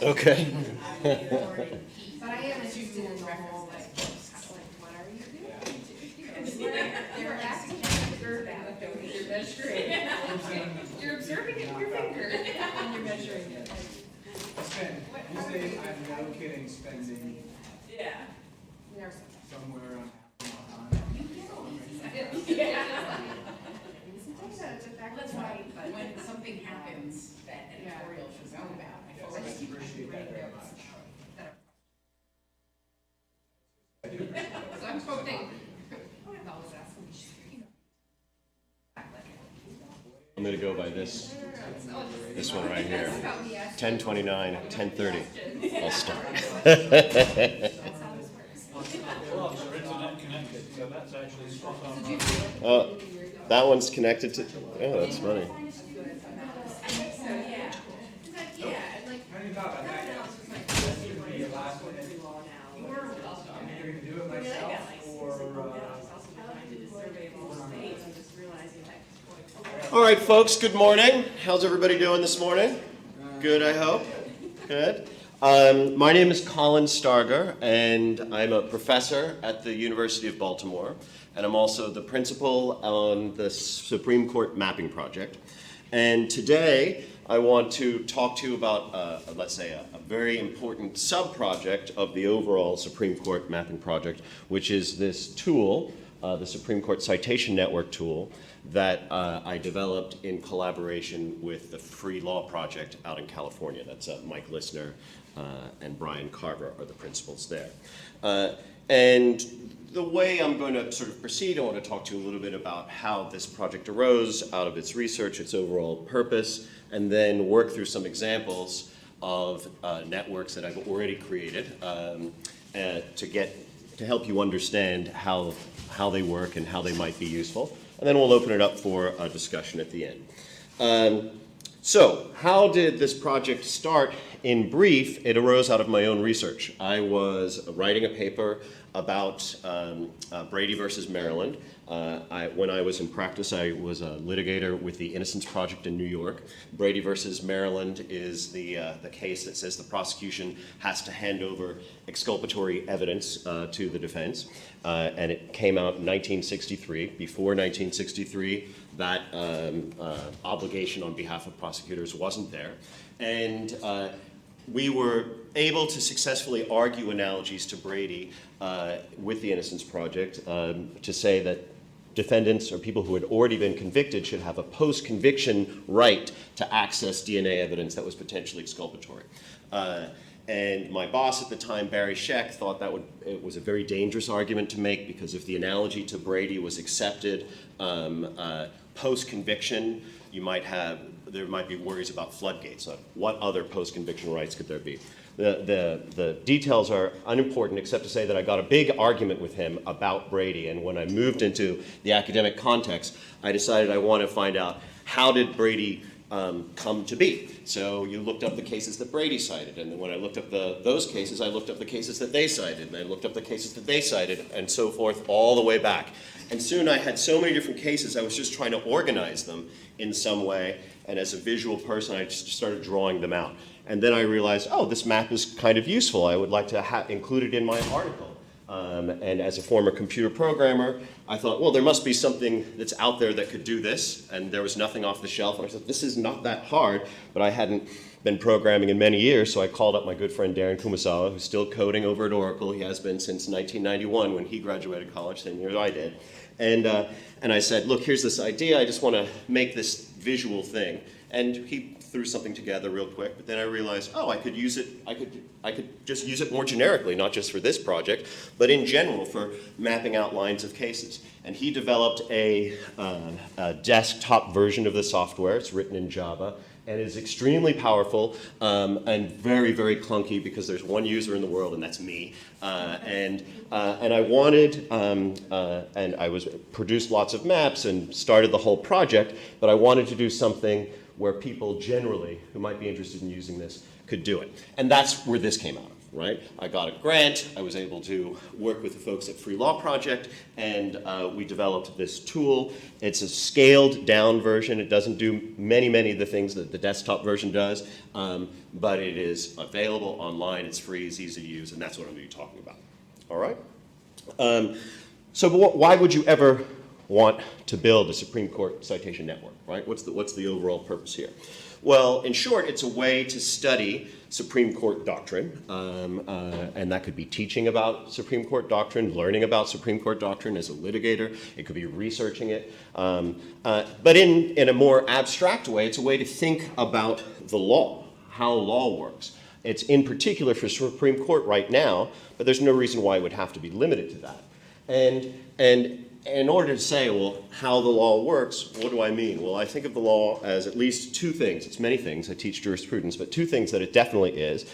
Okay. But I am interested in the whole, like, what are you doing? You're asking observing, you're measuring. You're observing it with your finger, and you're measuring it. These days, I'm no kidding spending somewhere around That's right, but When something happens that editorial should know about, I always appreciate that very much. So I'm quoting. I'm always asking. I'm going to go by this one right here. 10:29, 10:30. I'll start. That one's connected to. Oh, that's funny. All right, folks, good morning. How's everybody doing this morning? Good, I hope. Good. My name is Colin Starger, and I'm a professor at the University of Baltimore, and I'm also the principal on the Supreme Court Mapping Project. And today, I want to talk to you about, let's say, a very important sub-project of the overall Supreme Court Mapping Project, which is this tool, the Supreme Court Citation Network tool, that I developed in collaboration with the Free Law Project out in California. That's Mike Lissner and Brian Carver are the principals there. And the way I'm going to sort of proceed, I want to talk to you a little bit about how this project arose out of its research, its overall purpose, and then work through some examples of networks that I've already created to help you understand how they work and how they might be useful. And then we'll open it up for a discussion at the end. So how did this project start? In brief, it arose out of my own research. I was writing a paper about Brady versus Maryland. When I was in practice, I was a litigator with the Innocence Project in New York. Brady versus Maryland is the case that says the prosecution has to hand over exculpatory evidence to the defense. And it came out in 1963. Before 1963, that obligation on behalf of prosecutors wasn't there. And we were able to successfully argue analogies to Brady with the Innocence Project to say that defendants or people who had already been convicted should have a post-conviction right to access DNA evidence that was potentially exculpatory. And my boss at the time, Barry Scheck, thought it was a very dangerous argument to make because if the analogy to Brady was accepted post-conviction, there might be worries about floodgates. What other post-conviction rights could there be? The details are unimportant except to say that I got a big argument with him about Brady, and when I moved into the academic context, I decided I want to find out how did Brady come to be. So you looked up the cases that Brady cited, and then when I looked up those cases, I looked up the cases that they cited, and I looked up the cases that they cited, and so forth, all the way back. And soon I had so many different cases, I was just trying to organize them in some way, and as a visual person, I just started drawing them out. And then I realized, oh, this map is kind of useful. I would like to include it in my article. And as a former computer programmer, I thought, well, there must be something that's out there that could do this, and there was nothing off the shelf. And I said, this is not that hard, but I hadn't been programming in many years, so I called up my good friend Darren Kumasawa, who's still coding over at Oracle. He has been since 1991 when he graduated college, same year as I did. And I said, look, here's this idea. I just want to make this visual thing. And he threw something together real quick, but then I realized, oh, I could use it, I could just use it more generically, not just for this project, but in general for mapping out lines of cases. And he developed a desktop version of the software. It's written in Java, and is extremely powerful and very, very clunky because there's one user in the world, and that's me. And I wanted, and I produced lots of maps and started the whole project, but I wanted to do something where people generally who might be interested in using this could do it. And that's where this came out of, right? I got a grant, I was able to work with the folks at Free Law Project, and we developed this tool. It's a scaled down version. It doesn't do many of the things that the desktop version does, but it is available online, it's free, it's easy to use, and that's what I'm going to be talking about. All right? So why would you ever want to build a Supreme Court citation network, right? What's the overall purpose here? Well, in short, it's a way to study Supreme Court doctrine, and that could be teaching about Supreme Court doctrine, learning about Supreme Court doctrine as a litigator. It could be researching it. But in a more abstract way, it's a way to think about the law, how law works. It's in particular for Supreme Court right now, but there's no reason why it would have to be limited to that. And in order to say, well, how the law works, what do I mean? Well, I think of the law as at least two things. It's many things. I teach jurisprudence, but two things that it definitely is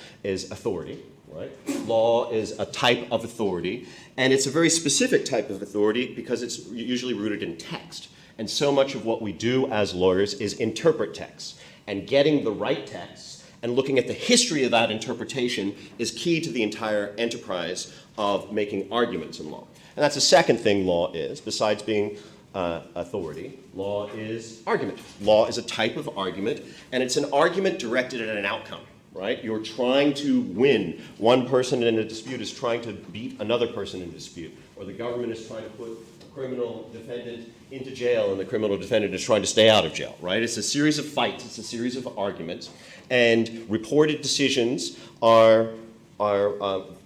authority, right? Law is a type of authority, and it's a very specific type of authority because it's usually rooted in text. And so much of what we do as lawyers is interpret texts, and getting the right texts and looking at the history of that interpretation is key to the entire enterprise of making arguments in law. And that's the second thing law is, besides being authority. Law is argument. Law is a type of argument, and it's an argument directed at an outcome, right? You're trying to win. One person in a dispute is trying to beat another person in a dispute, or the government is trying to put a criminal defendant into jail, and the criminal defendant is trying to stay out of jail, right? It's a series of fights. It's a series of arguments, and reported decisions are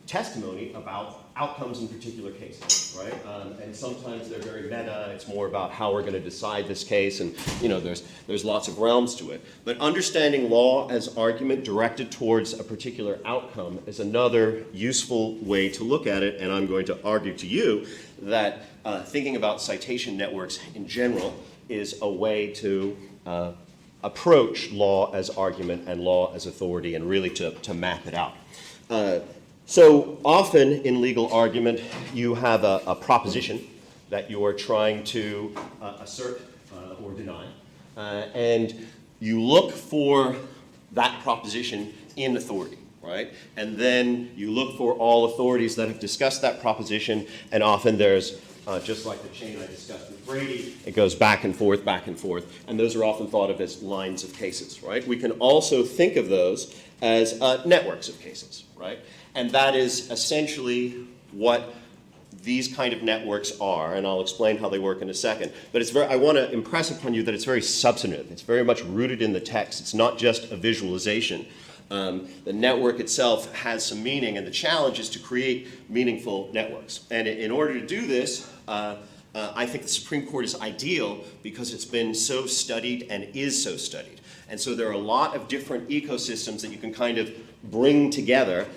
testimony about outcomes in particular cases, right? And sometimes they're very meta. It's more about how we're going to decide this case, and there's lots of realms to it. But understanding law as argument directed towards a particular outcome is another useful way to look at it, and I'm going to argue to you that thinking about citation networks in general is a way to approach law as argument and law as authority, and really to map it out. So often in legal argument, you have a proposition that you are trying to assert or deny, and you look for that proposition in authority, right? And then you look for all authorities that have discussed that proposition, and often there's, just like the chain I discussed with Brady, it goes back and forth, and those are often thought of as lines of cases, right? We can also think of those as networks of cases, right? And that is essentially what these kind of networks are, and I'll explain how they work in a second. But I want to impress upon you that it's very substantive. It's very much rooted in the text. It's not just a visualization. The network itself has some meaning, and the challenge is to create meaningful networks. And in order to do this, I think the Supreme Court is ideal because it's been so studied and is so studied. And so there are a lot of different ecosystems that you can kind of bring together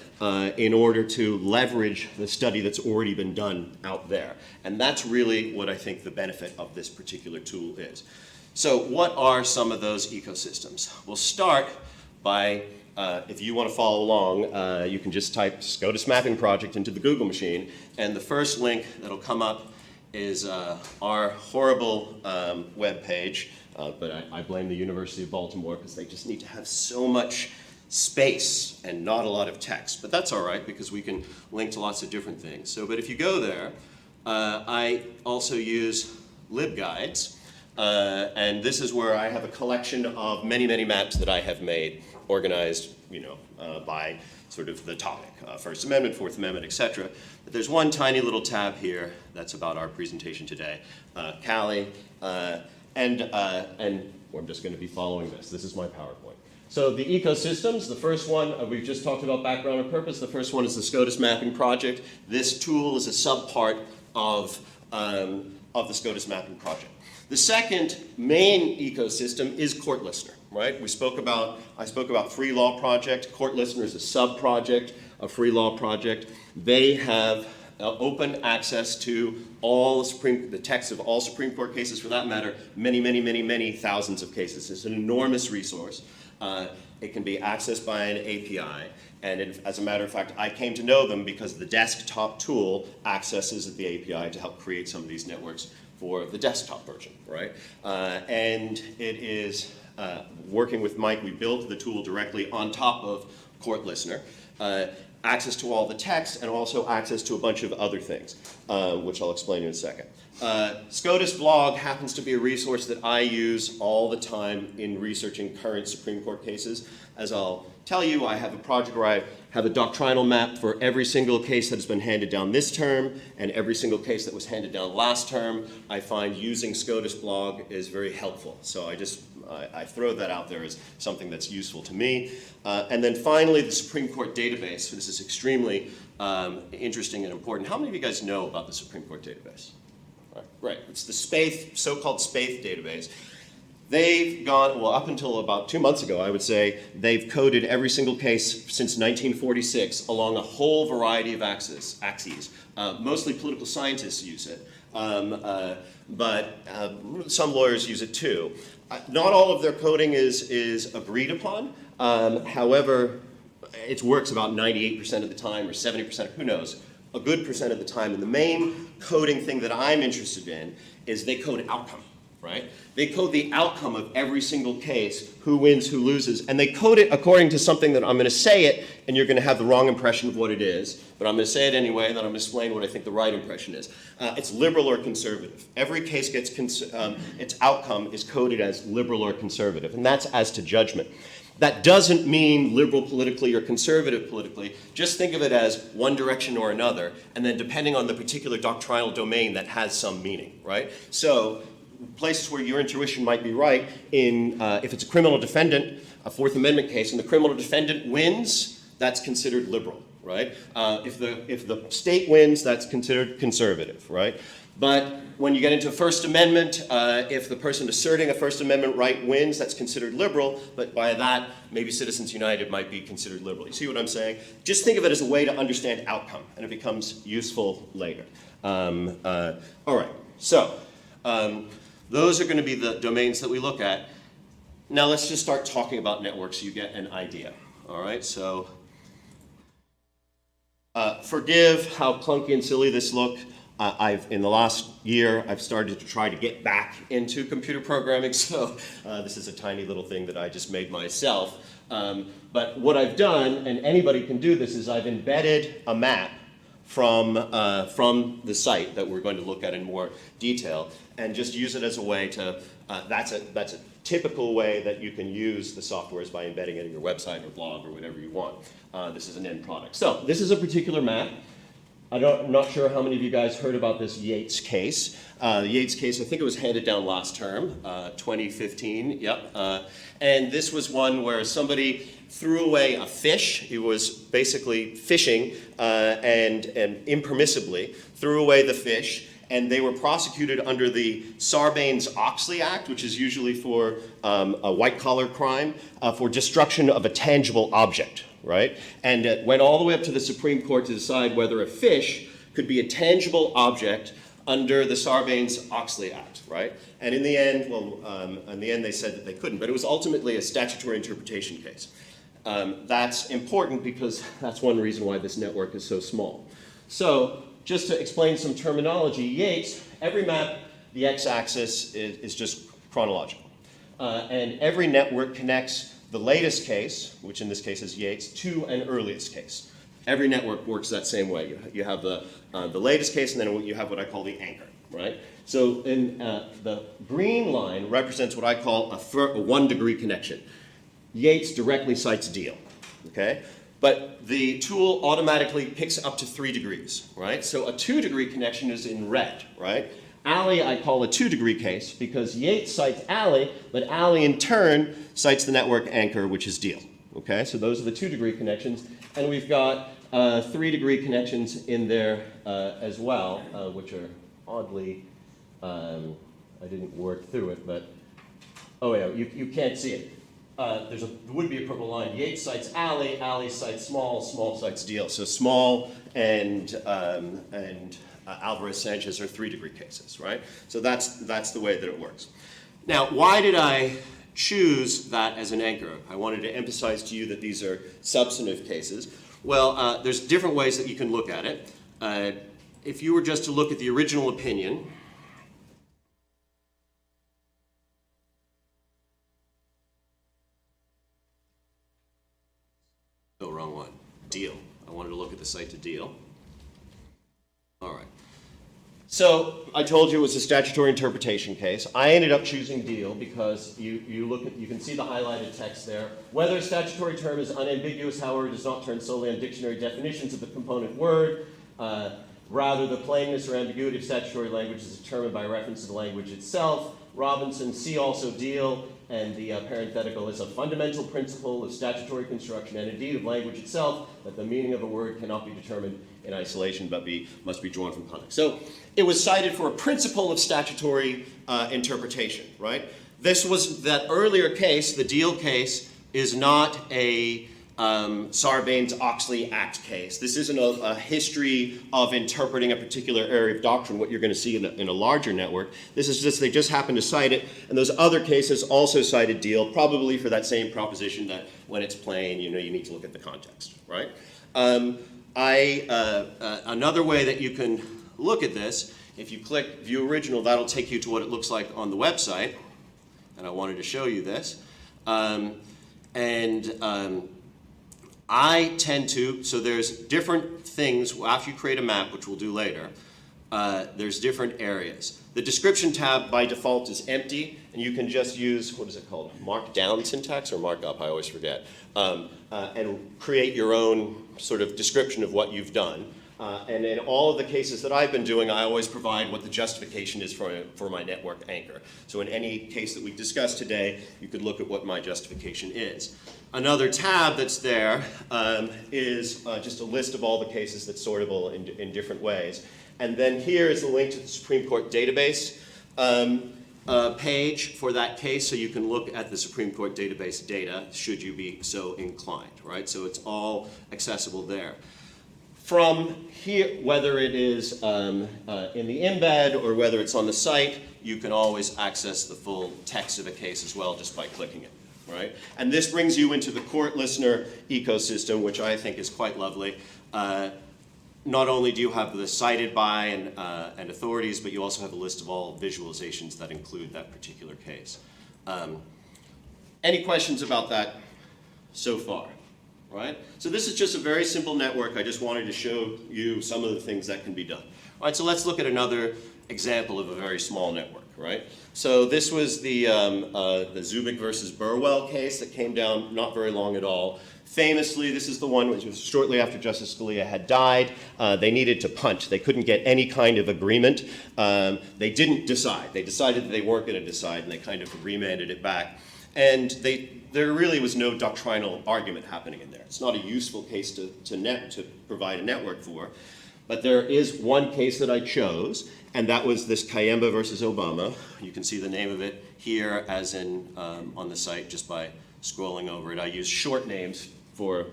in order to leverage the study that's already been done out there. And that's really what I think the benefit of this particular tool is. So what are some of those ecosystems? We'll start by, if you want to follow along, you can just type SCOTUS mapping project into the Google machine, and the first link that'll come up is our horrible web page, but I blame the University of Baltimore because they just need to have so much space and not a lot of text. But that's all right because we can link to lots of different things. So, but if you go there, I also use LibGuides, and this is where I have a collection of many maps that I have made, organized, by sort of the topic, First Amendment, Fourth Amendment, etc. But there's one tiny little tab here that's about our presentation today, Cali, and I'm just going to be following this. This is my PowerPoint. So the ecosystems, the first one, we've just talked about background and purpose. The first one is the SCOTUS mapping project. This tool is a subpart of the SCOTUS mapping project. The second main ecosystem is Court Listener, right? I spoke about Free Law Project. Court Listener is a sub-project of Free Law Project. They have open access to all the texts of all Supreme Court cases, for that matter, many thousands of cases. It's an enormous resource. It can be accessed by an API, and as a matter of fact, I came to know them because the desktop tool accesses the API to help create some of these networks for the desktop version, right? And it is working with Mike, we built the tool directly on top of Court Listener. Access to all the text and also access to a bunch of other things, which I'll explain in a second. SCOTUS blog happens to be a resource that I use all the time in researching current Supreme Court cases. As I'll tell you, I have a project where I have a doctrinal map for every single case that has been handed down this term and every single case that was handed down last term. I find using SCOTUS blog is very helpful. So I throw that out there as something that's useful to me. And then finally, the Supreme Court database. This is extremely interesting and important. How many of you guys know about the Supreme Court database? Right, it's the SPAIF, so-called SPAIF database. They've gone, well, up until about 2 months ago, I would say, they've coded every single case since 1946 along a whole variety of axes. Mostly political scientists use it, but some lawyers use it too. Not all of their coding is agreed upon. However, it works about 98% of the time or 70%, who knows, a good percent of the time. And the main coding thing that I'm interested in is they code outcome, right? They code the outcome of every single case, who wins, who loses, and they code it according to something that I'm going to say it, and you're going to have the wrong impression of what it is, but I'm going to say it anyway, and then I'm going to explain what I think the right impression is. It's liberal or conservative. Every case gets, its outcome is coded as liberal or conservative, and that's as to judgment. That doesn't mean liberal politically or conservative politically. Just think of it as one direction or another, and then depending on the particular doctrinal domain, that has some meaning, right? So places where your intuition might be right, if it's a criminal defendant, a Fourth Amendment case, and the criminal defendant wins, that's considered liberal, right? If the state wins, that's considered conservative, right? But when you get into First Amendment, if the person asserting a First Amendment right wins, that's considered liberal, but by that, maybe Citizens United might be considered liberal. You see what I'm saying? Just think of it as a way to understand outcome, and it becomes useful later. All right, so those are going to be the domains that we look at. Now let's just start talking about networks so you get an idea. All right, so forgive how clunky and silly this looked. In the last year, I've started to try to get back into computer programming, so this is a tiny little thing that I just made myself. But what I've done, and anybody can do this, is I've embedded a map from the site that we're going to look at in more detail, and just use it as a way to, that's a typical way that you can use the software, is by embedding it in your website or blog or whatever you want. This is an end product. So this is a particular map. I'm not sure how many of you guys heard about this Yates case. The Yates case, I think it was handed down last term, 2015, yep. And this was one where somebody threw away a fish. He was basically fishing and impermissibly threw away the fish, and they were prosecuted under the Sarbanes-Oxley Act, which is usually for a white-collar crime, for destruction of a tangible object. Right? And it went all the way up to the Supreme Court to decide whether a fish could be a tangible object under the Sarbanes-Oxley Act, right? And in the end, they said that they couldn't, but it was ultimately a statutory interpretation case. That's important because that's one reason why this network is so small. So just to explain some terminology, Yates, every map, the x-axis is just chronological. And every network connects the latest case, which in this case is Yates, to an earliest case. Every network works that same way. You have the latest case, and then you have what I call the anchor, right? So in the green line represents what I call a 1-degree connection. Yates directly cites Deal, okay? But the tool automatically picks up to 3 degrees, right? So a 2-degree connection is in red, right? Alley I call a 2-degree case because Yates cites Alley, but Alley in turn cites the network anchor, which is Deal. Okay, so those are the 2-degree connections, and we've got 3-degree connections in there as well, which are oddly, I didn't work through it, but oh yeah, you can't see it. there would be a purple line. Yates cites alley, alley cites small, small cites deal. So small and Alvarez-Sanchez are 3-degree cases, right? So that's the way that it works. Now, why did I choose that as an anchor? I wanted to emphasize to you that these are substantive cases. Well, there's different ways that you can look at it. If you were just to look at the original opinion, oh, wrong one. Deal. I wanted to look at the cite to deal. All right. So I told you it was a statutory interpretation case. I ended up choosing deal because you can see the highlighted text there. Whether a statutory term is unambiguous, however, does not turn solely on dictionary definitions of the component word. Rather, the plainness or ambiguity of statutory language is determined by reference to the language itself. Robinson, see also deal, and the parenthetical is a fundamental principle of statutory construction and indeed of language itself that the meaning of a word cannot be determined in isolation but must be drawn from context. So it was cited for a principle of statutory interpretation, right? This was that earlier case, the deal case, is not a Sarbanes-Oxley Act case. This isn't a history of interpreting a particular area of doctrine, what you're going to see in a larger network. This is just, they just happen to cite it, and those other cases also cited deal, probably for that same proposition that when it's plain, you need to look at the context, right? Another way that you can look at this, if you click View Original, that'll take you to what it looks like on the website, and I wanted to show you this. I tend to, so there's different things, after you create a map, which we'll do later, there's different areas. The description tab by default is empty, and you can just use, what is it called, markdown syntax or markup, I always forget, and create your own sort of description of what you've done. And in all of the cases that I've been doing, I always provide what the justification is for my network anchor. So in any case that we discussed today, you could look at what my justification is. Another tab that's there is just a list of all the cases that's sortable in different ways. And then here is the link to the Supreme Court database page for that case, so you can look at the Supreme Court database data, should you be so inclined, right? So it's all accessible there. From here, whether it is in the embed or whether it's on the site, you can always access the full text of a case as well just by clicking it, right? And this brings you into the court listener ecosystem, which I think is quite lovely. Not only do you have the cited by and authorities, but you also have a list of all visualizations that include that particular case. Any questions about that so far? Right? So this is just a very simple network. I just wanted to show you some of the things that can be done. All right, so let's look at another example of a very small network, right? So this was the Zubik versus Burwell case that came down not very long at all. Famously, this is the one which was shortly after Justice Scalia had died. They needed to punt. They couldn't get any kind of agreement. They didn't decide. They decided that they weren't going to decide, and they kind of remanded it back. And there really was no doctrinal argument happening in there. It's not a useful case to provide a network for. But there is one case that I chose, and that was this Kayemba versus Obama. You can see the name of it here as in on the site just by scrolling over it. I use short names for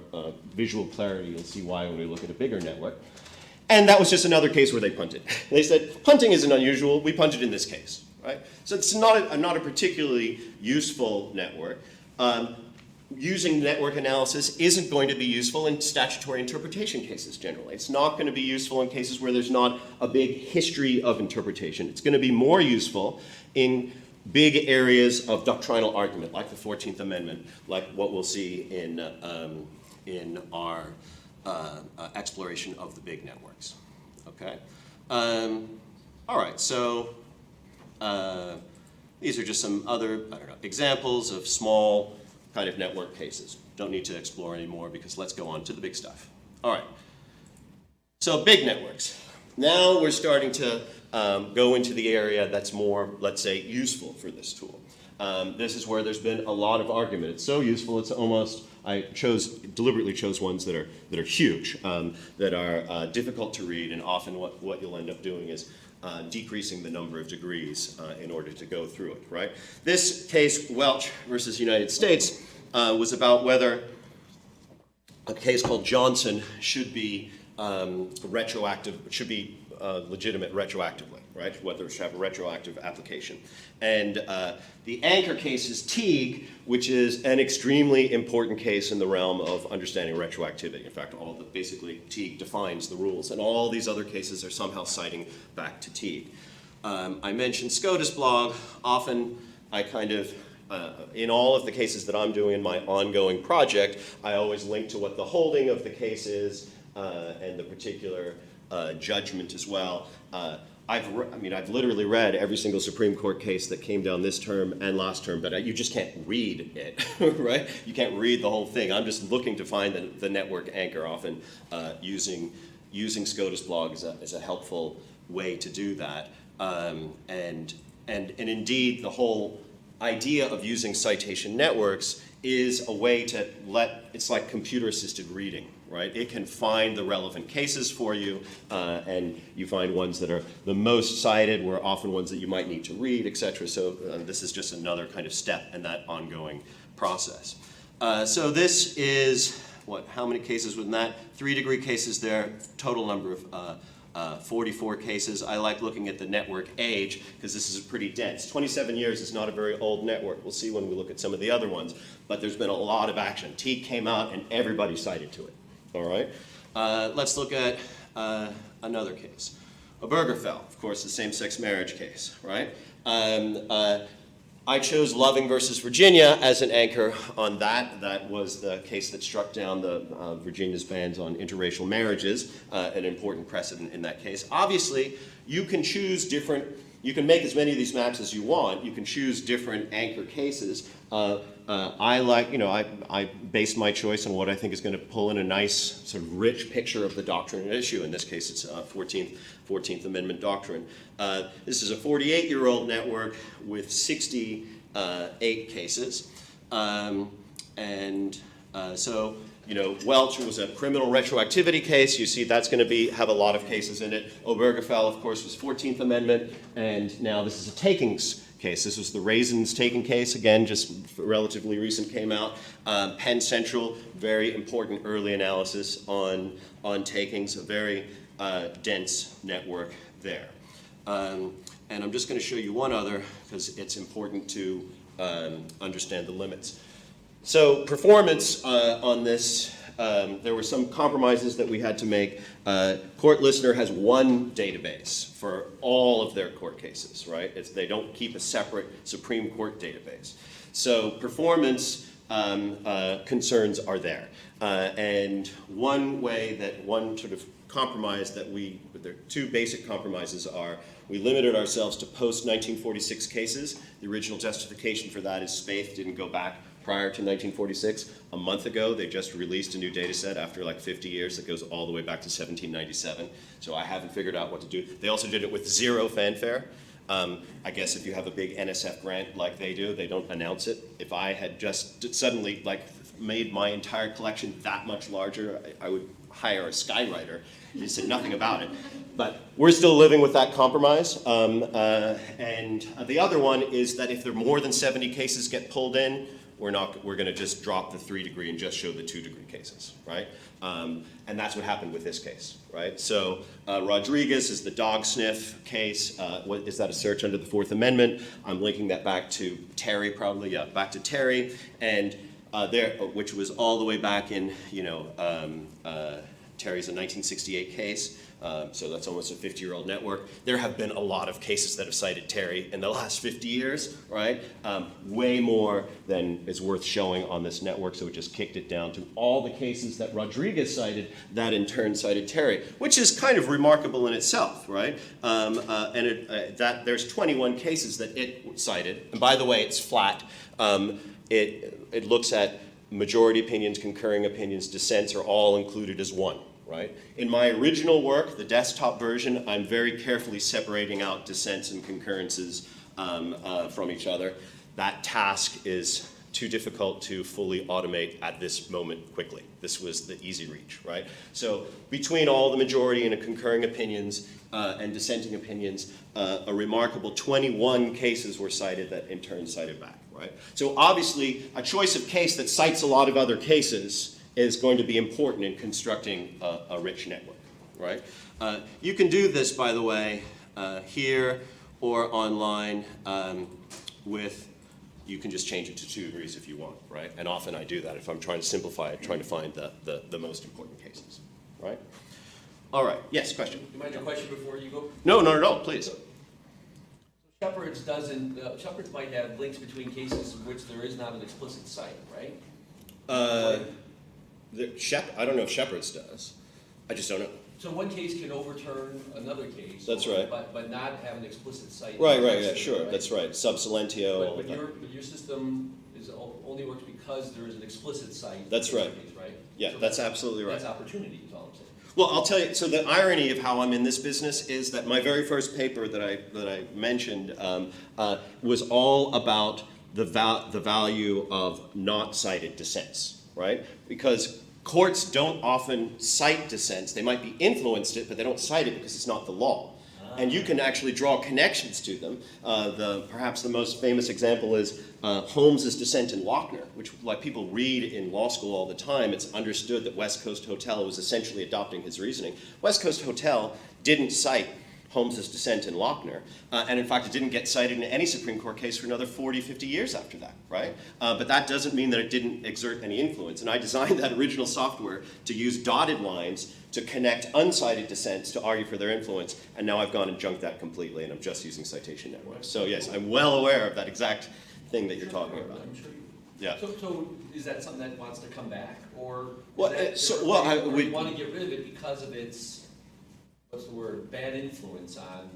visual clarity. You'll see why when we look at a bigger network. And that was just another case where they punted. They said, punting isn't unusual. We punted in this case. Right? So it's not a particularly useful network. Using network analysis isn't going to be useful in statutory interpretation cases generally. It's not going to be useful in cases where there's not a big history of interpretation. It's going to be more useful in big areas of doctrinal argument, like the 14th Amendment, like what we'll see in our exploration of the big networks. Okay? All right, so these are just some other, examples of small kind of network cases. Don't need to explore anymore because let's go on to the big stuff. All right. So big networks. Now we're starting to go into the area that's more, let's say, useful for this tool. This is where there's been a lot of argument. It's so useful, it's almost, I deliberately chose ones that are huge, that are difficult to read, and often what you'll end up doing is decreasing the number of degrees in order to go through it, right? This case, Welch versus United States, was about whether a case called Johnson should be retroactive, should be legitimate retroactively, right? Whether it should have a retroactive application. And the anchor case is Teague, which is an extremely important case in the realm of understanding retroactivity. In fact, basically Teague defines the rules, and all these other cases are somehow citing back to Teague. I mentioned SCOTUS blog. Often I kind of, in all of the cases that I'm doing in my ongoing project, I always link to what the holding of the case is and the particular judgment as well. I've literally read every single Supreme Court case that came down this term and last term, but you just can't read it, right? You can't read the whole thing. I'm just looking to find the network anchor, often using SCOTUS blog as a helpful way to do that. And indeed, the whole idea of using citation networks is a way to it's like computer-assisted reading, right? It can find the relevant cases for you, and you find ones that are the most cited, were often ones that you might need to read, etc. So this is just another kind of step in that ongoing process. So this is, how many cases within that? 3-degree cases there, total number of 44 cases. I like looking at the network age because this is pretty dense. 27 years is not a very old network. We'll see when we look at some of the other ones, but there's been a lot of action. Teague came out and everybody cited to it. All right. Let's look at another case. Obergefell, of course, the same-sex marriage case, right? I chose Loving versus Virginia as an anchor on that. That was the case that struck down the Virginia's bans on interracial marriages, an important precedent in that case. Obviously, you can choose different, you can make as many of these maps as you want. You can choose different anchor cases. I based my choice on what I think is going to pull in a nice, sort of rich picture of the doctrine at issue. In this case, it's 14th Amendment doctrine. This is a 48-year-old network with 68 cases. Welch was a criminal retroactivity case. You see that's going to have a lot of cases in it. Obergefell, of course, was 14th Amendment, and now this is a takings case. This was the Raisins taking case, again, just relatively recent, came out. Penn Central, very important early analysis on takings, a very dense network there. And I'm just going to show you one other because it's important to understand the limits. So performance on this, there were some compromises that we had to make. Court Listener has one database for all of their court cases, right? They don't keep a separate Supreme Court database. So performance concerns are there. And one sort of compromise there are two basic compromises are, we limited ourselves to post-1946 cases. The original justification for that is Spaeth didn't go back prior to 1946. A month ago, they just released a new data set after like 50 years that goes all the way back to 1797. So I haven't figured out what to do. They also did it with zero fanfare. I guess if you have a big NSF grant like they do, they don't announce it. If I had just suddenly made my entire collection that much larger, I would hire a skywriter. He said nothing about it. But we're still living with that compromise. And the other one is that if there are more than 70 cases get pulled in, we're going to just drop the 3-degree and just show the 2-degree cases, right? And that's what happened with this case, right? So Rodriguez is the dog sniff case. Is that a search under the 4th Amendment? I'm linking that back to Terry, probably, yeah, back to Terry, and which was all the way back in, Terry's a 1968 case. So that's almost a 50-year-old network. There have been a lot of cases that have cited Terry in the last 50 years, right? Way more than is worth showing on this network, so it just kicked it down to all the cases that Rodriguez cited that in turn cited Terry, which is kind of remarkable in itself, right? There's 21 cases that it cited, and by the way, it's flat. It looks at majority opinions, concurring opinions, dissents are all included as one. Right? In my original work, the desktop version, I'm very carefully separating out dissents and concurrences from each other. That task is too difficult to fully automate at this moment quickly. This was the easy reach, right? So between all the majority and concurring opinions and dissenting opinions, a remarkable 21 cases were cited that in turn cited back, right? So obviously, a choice of case that cites a lot of other cases is going to be important in constructing a rich network, right? You can do this, by the way, here or online with, you can just change it to 2 degrees if you want, right? And often I do that if I'm trying to simplify it, trying to find the most important cases, right? All right, yes, question? You mind a question before you go? No, not at all, please. Shepard's Shepard's might have links between cases in which there is not an explicit cite, right? I don't know if Shepard's does. I just don't know. So one case can overturn another case. That's right. But not have an explicit cite. Right, yeah, sure, right? That's right. Sub silentio, all But the time. your system only works because there is an explicit cite. That's right. Right? Yeah, So that's absolutely right. That's opportunity, is all I'm saying. Well, I'll tell you, so the irony of how I'm in this business is that my very first paper that I mentioned was all about the value of not cited dissents, right? Because courts don't often cite dissents. They might be influenced it, but they don't cite it because it's not the law. And you can actually draw connections to them. Perhaps the most famous example is Holmes's dissent in Lochner, which, like people read in law school all the time. It's understood that West Coast Hotel was essentially adopting his reasoning. West Coast Hotel didn't cite Holmes's dissent in Lochner, and in fact it didn't get cited in any Supreme Court case for another 40, 50 years after that, right? But that doesn't mean that it didn't exert any influence. And I designed that original software to use dotted lines to connect uncited dissents to argue for their influence, and now I've gone and junked that completely, and I'm just using citation networks. So yes, I'm well aware of that exact thing that you're talking about. I'm sure you. Yeah. So is that something that wants to come back, or Well, or you want to get rid of it because of its, what's the word, bad influence on?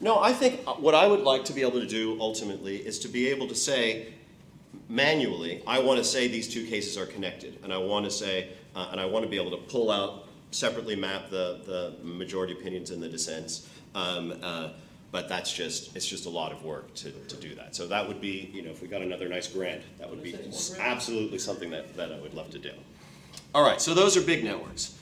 No, I think what I would like to be able to do ultimately is to be able to say manually, I want to say these 2 cases are connected, and I want to say, and I want to be able to pull out, separately map the majority opinions and the dissents. But it's just a lot of work to do that. So that would be, if we got another nice grant, that would be absolutely something that I would love to do. All right, so those are big networks.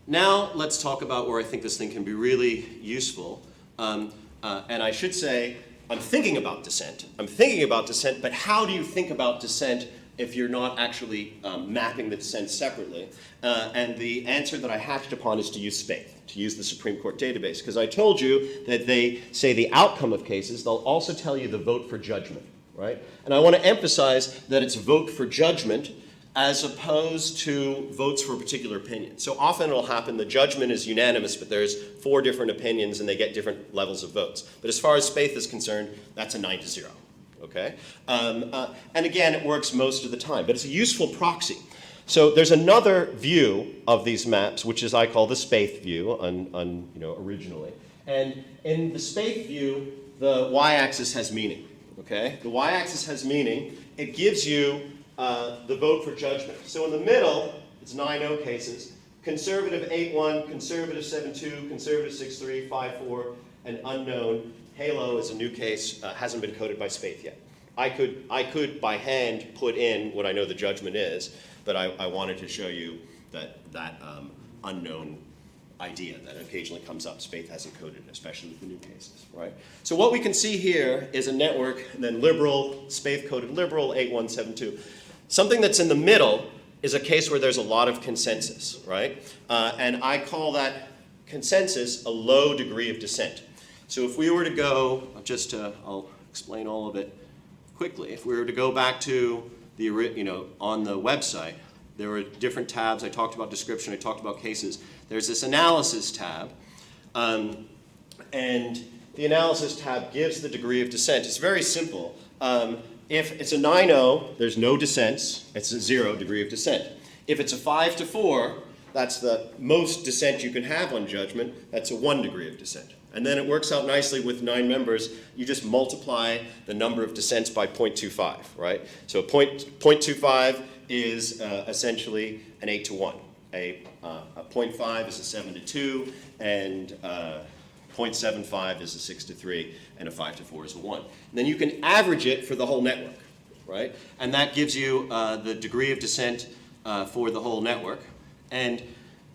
Now let's talk about where I think this thing can be really useful. And I should say, I'm thinking about dissent. But how do you think about dissent if you're not actually mapping the dissent separately? And the answer that I hatched upon is to use Spaeth, to use the Supreme Court database. Because I told you that they say the outcome of cases, they'll also tell you the vote for judgment, right? And I want to emphasize that it's vote for judgment as opposed to votes for a particular opinion. So often it'll happen, the judgment is unanimous, but there's 4 different opinions and they get different levels of votes. But as far as Spaeth is concerned, that's a 9-0. Okay? And again, it works most of the time, but it's a useful proxy. So there's another view of these maps, which is I call the Spaeth view, originally. And in the Spaeth view, the y-axis has meaning. Okay? The y-axis has meaning. It gives you the vote for judgment. So in the middle, it's 9-0 cases. Conservative 8-1, conservative 7-2, conservative 6-3, 5-4, and unknown. Halo is a new case, hasn't been coded by Spaeth yet. I could by hand put in what I know the judgment is, but I wanted to show you that unknown idea that occasionally comes up. Spaeth hasn't coded it, especially with the new cases, right? So what we can see here is a network, and then liberal, Spaeth coded liberal, 8-1, 7-2. Something that's in the middle is a case where there's a lot of consensus, right? And I call that consensus a low degree of dissent. So if we were to go, I'll explain all of it quickly. If we were to go back to the, on the website, there were different tabs. I talked about description, I talked about cases. There's this analysis tab, and the analysis tab gives the degree of dissent. It's very simple. If it's a 9-0, there's no dissents. It's a 0 degree of dissent. If it's a 5-4, that's the most dissent you can have on judgment. That's a 1 degree of dissent. And then it works out nicely with 9 members. You just multiply the number of dissents by 0.25, right? So 0.25 is essentially an 8-1. A 0.5 is a 7-2, and 0.75 is a 6-3, and a 5-4 is a 1. And then you can average it for the whole network. right? And that gives you the degree of dissent for the whole network. And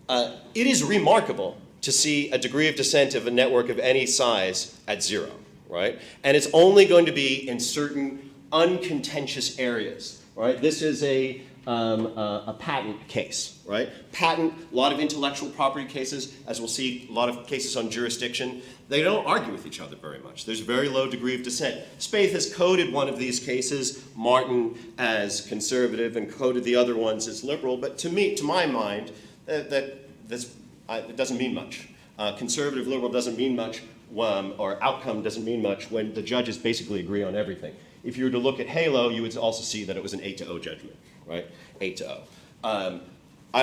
it is remarkable to see a degree of dissent of a network of any size at 0, right? And it's only going to be in certain uncontentious areas, right? This is a patent case, right? Patent, a lot of intellectual property cases, as we'll see, a lot of cases on jurisdiction, they don't argue with each other very much. There's a very low degree of dissent. Spaeth has coded one of these cases, Martin, as conservative, and coded the other ones as liberal, but to my mind, it doesn't mean much. Conservative, liberal doesn't mean much, or outcome doesn't mean much when the judges basically agree on everything. If you were to look at Halo, you would also see that it was an 8-0 judgment, right? 8-0. I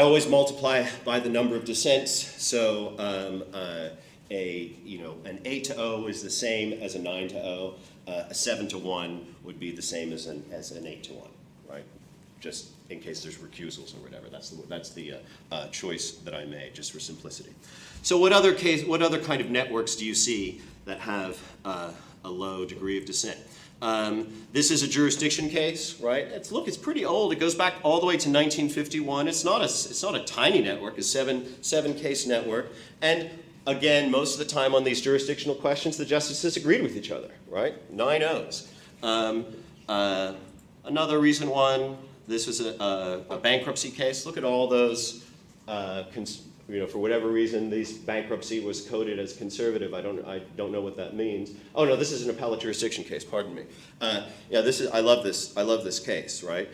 always multiply by the number of dissents, so an 8-0 is the same as a 9-0. A 7-1 would be the same as an 8-1, right? Just in case there's recusals or whatever. That's the choice that I made, just for simplicity. So what other kind of networks do you see that have a low degree of dissent? This is a jurisdiction case, right? It's pretty old. It goes back all the way to 1951. It's not a tiny network. It's a seven case network. And again, most of the time on these jurisdictional questions, the justices agreed with each other, right? 9-0s. Another recent one. This was a bankruptcy case. Look at all those. For whatever reason, this bankruptcy was coded as conservative. I don't know what that means. Oh no, this is an appellate jurisdiction case. Pardon me. I love this case, right?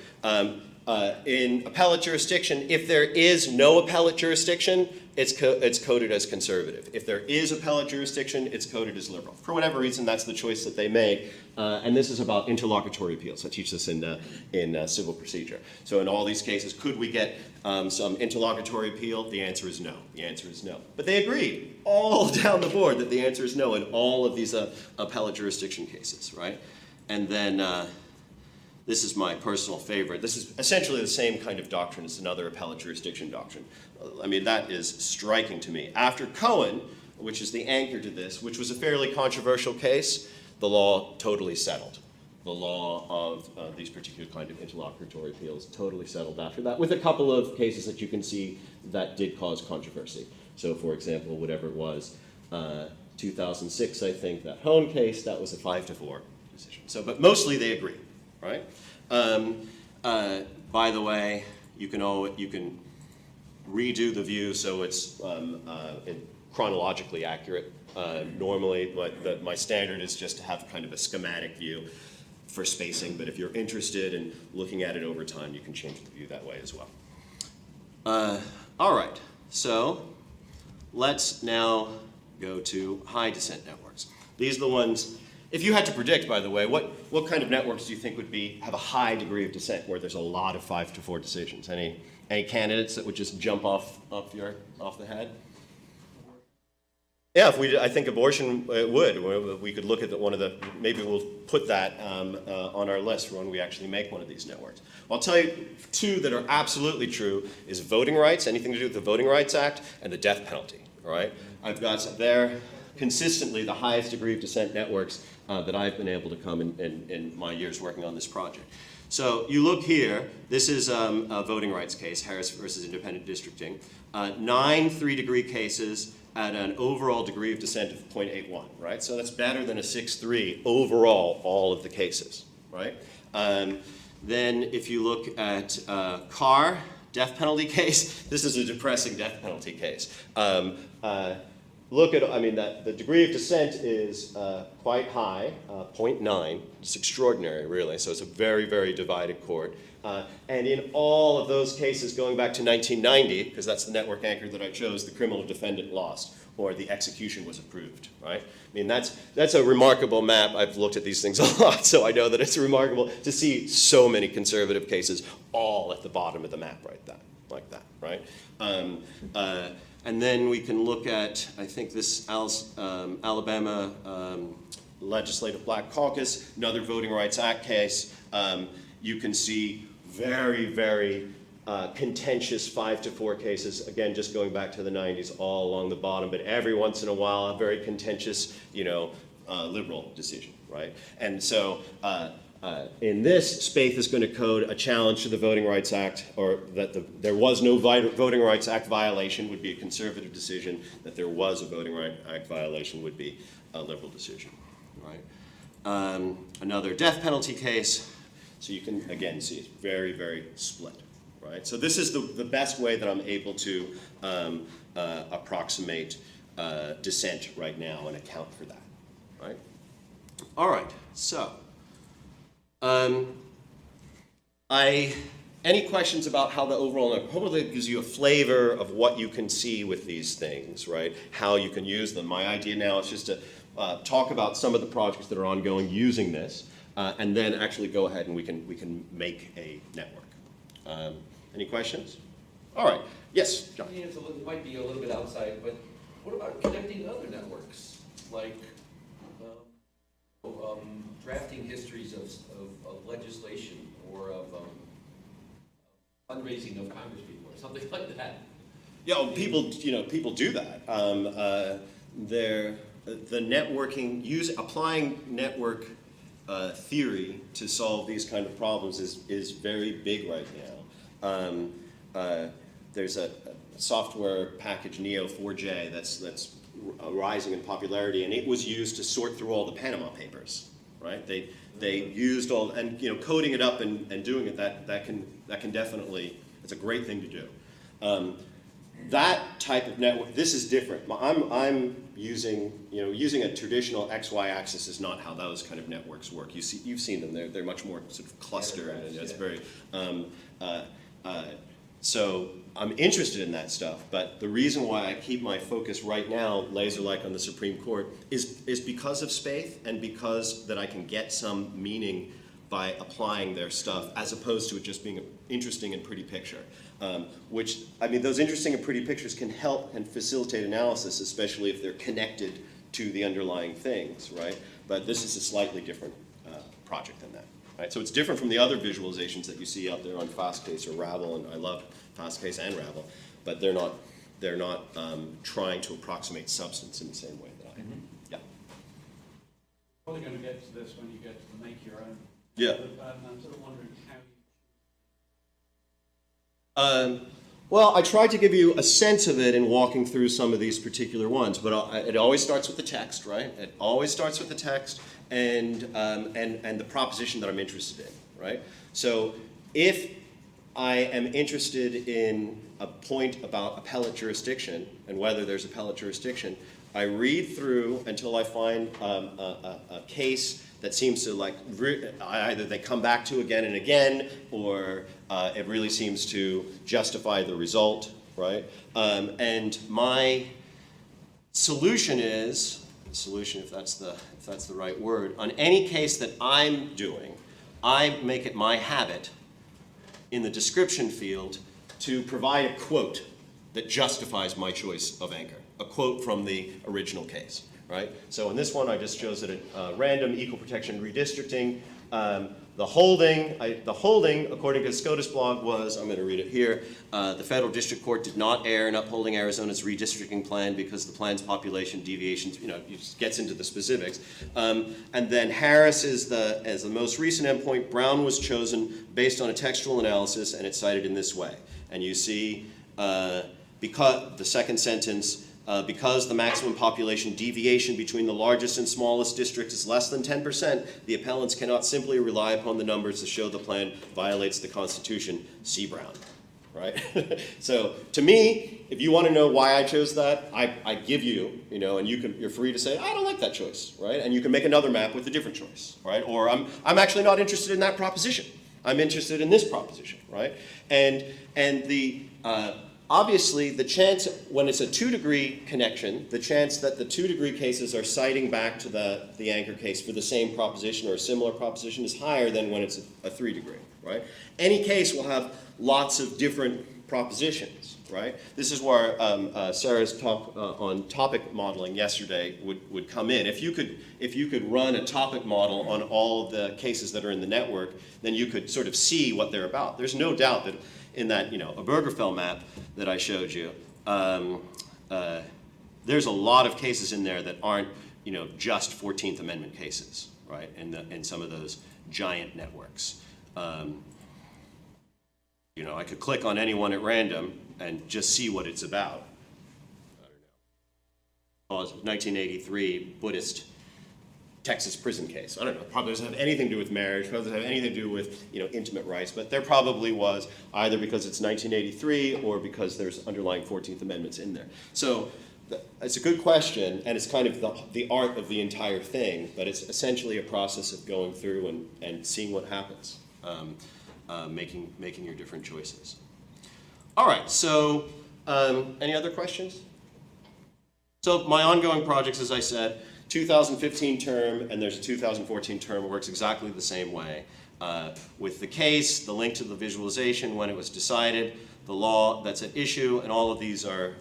In appellate jurisdiction, if there is no appellate jurisdiction, it's coded as conservative. If there is appellate jurisdiction, it's coded as liberal. For whatever reason, that's the choice that they made. And this is about interlocutory appeals. I teach this in civil procedure. So in all these cases, could we get some interlocutory appeal? The answer is no. The answer is no. But they agreed all down the board that the answer is no in all of these appellate jurisdiction cases, right? And then this is my personal favorite. This is essentially the same kind of doctrine as another appellate jurisdiction doctrine. I mean, that is striking to me. After Cohen, which is the anchor to this, which was a fairly controversial case, the law totally settled. The law of these particular kind of interlocutory appeals totally settled after that, with a couple of cases that you can see that did cause controversy. So, for example, whatever it was, 2006, I think, that Hone case, that was a 5-4 decision. So, but mostly they agree, right? By the way, you can redo the view so it's chronologically accurate. Normally, my standard is just to have kind of a schematic view for spacing, but if you're interested in looking at it over time, you can change the view that way as well. All right, so let's now go to high dissent networks. These are the ones, if you had to predict, by the way, what kind of networks do you think would have a high degree of dissent where there's a lot of 5-4 decisions? Any candidates that would just jump off the head? Yeah, I think abortion would. We could look at maybe we'll put that on our list for when we actually make one of these networks. I'll tell you two that are absolutely true is voting rights, anything to do with the Voting Rights Act, and the death penalty, all right? I've got there consistently the highest degree of dissent networks that I've been able to come in my years working on this project. So you look here, this is a voting rights case, Harris versus independent districting. 9 3-degree cases at an overall degree of dissent of 0.81, right? So that's better than a 6-3 overall, all of the cases, right? Then if you look at Carr, death penalty case, this is a depressing death penalty case. Look at, the degree of dissent is quite high, 0.9. It's extraordinary, really. So it's a very, very divided court. And in all of those cases going back to 1990, because that's the network anchor that I chose, the criminal defendant lost, or the execution was approved, right? I mean, that's a remarkable map. I've looked at these things a lot, so I know that it's remarkable to see so many conservative cases all at the bottom of the map like that, right? And then we can look at, I think this Alabama Legislative Black Caucus, another Voting Rights Act case. You can see very, very contentious 5-4 cases, again, just going back to the 90s, all along the bottom, but every once in a while, a very contentious, liberal decision, right? And so In this, Spaeth is going to code a challenge to the Voting Rights Act, or that there was no Voting Rights Act violation would be a conservative decision, that there was a Voting Rights Act violation would be a liberal decision, right? Another death penalty case, so you can, again, see it's very, very split, right? So this is the best way that I'm able to approximate dissent right now and account for that, right? All right, so any questions about how the overall, hopefully it gives you a flavor of what you can see with these things, right? How you can use them. My idea now is just to talk about some of the projects that are ongoing using this, and then actually go ahead and we can make a network. Any questions? All right, yes, John. Yeah, it might be a little bit outside, but what about connecting other networks, like drafting histories of legislation or of fundraising of congresspeople or something like that? Yeah, well, people do that. The networking, applying network theory to solve these kind of problems is very big right now. There's a software package, Neo4j, that's rising in popularity, and it was used to sort through all the Panama Papers, right? They used all, and coding it up and doing it, that can definitely, it's a great thing to do. That type of network, this is different. I'm using, using a traditional XY axis is not how those kind of networks work. You've seen them. They're much more sort of clustered, and it's very. So I'm interested in that stuff, but the reason why I keep my focus right now, laser-like on the Supreme Court, is because of Spaeth and because that I can get some meaning by applying their stuff, as opposed to it just being an interesting and pretty picture. Which, I mean, those interesting and pretty pictures can help and facilitate analysis, especially if they're connected to the underlying things, right? But this is a slightly different project than that, right? So it's different from the other visualizations that you see out there on Fastcase or Ravel, and I love Fastcase and Ravel, but they're not trying to approximate substance in the same way that I am. Yeah. Probably going to get to this when you get to make your own. Yeah. But I'm sort of wondering how well, I tried to give you a sense of it in walking through some of these particular ones, but it always starts with the text, right? It always starts with the text and the proposition that I'm interested in, right? So if I am interested in a point about appellate jurisdiction and whether there's appellate jurisdiction, I read through until I find a case that seems to either they come back to again and again, or it really seems to justify the result, right? And my solution is, if that's the right word, on any case that I'm doing, I make it my habit in the description field to provide a quote that justifies my choice of anchor, a quote from the original case, right? So in this one, I just chose it at random equal protection redistricting. The holding, according to SCOTUS blog, was, I'm going to read it here, the federal district court did not err in upholding Arizona's redistricting plan because the plan's population deviations, it just gets into the specifics. And then Harris is as the most recent endpoint. Brown was chosen based on a textual analysis, and it's cited in this way. And you see, because the second sentence, because the maximum population deviation between the largest and smallest districts is less than 10%, the appellants cannot simply rely upon the numbers to show the plan violates the Constitution. See Brown, right? So to me, if you want to know why I chose that, I give you, and you're free to say, I don't like that choice, right? And you can make another map with a different choice, right? Or I'm actually not interested in that proposition. I'm interested in this proposition, right? And the obviously, the chance, when it's a 2-degree connection, the chance that the 2-degree cases are citing back to the anchor case for the same proposition or a similar proposition is higher than when it's a 3-degree, right? Any case will have lots of different propositions, right? This is where Sarah's talk on topic modeling yesterday would come in. If you could run a topic model on all the cases that are in the network, then you could sort of see what they're about. There's no doubt that in that, Obergefell map that I showed you, there's a lot of cases in there that aren't, just 14th Amendment cases, right? In some of those giant networks. You know, I could click on any one at random and just see what it's about. I don't know. 1983 Buddhist Texas prison case. I don't know, probably doesn't have anything to do with marriage, probably doesn't have anything to do with, you know, intimate rights, but there probably was, either because it's 1983 or because there's underlying 14th Amendments in there. So it's a good question, and it's kind of the art of the entire thing, but it's essentially a process of going through and seeing what happens, making your different choices. All right, so any other questions? So my ongoing projects, as I said, 2015 term, and there's a 2014 term. It works exactly the same way. With the case, the link to the visualization, when it was decided, the law that's at issue, and all of these are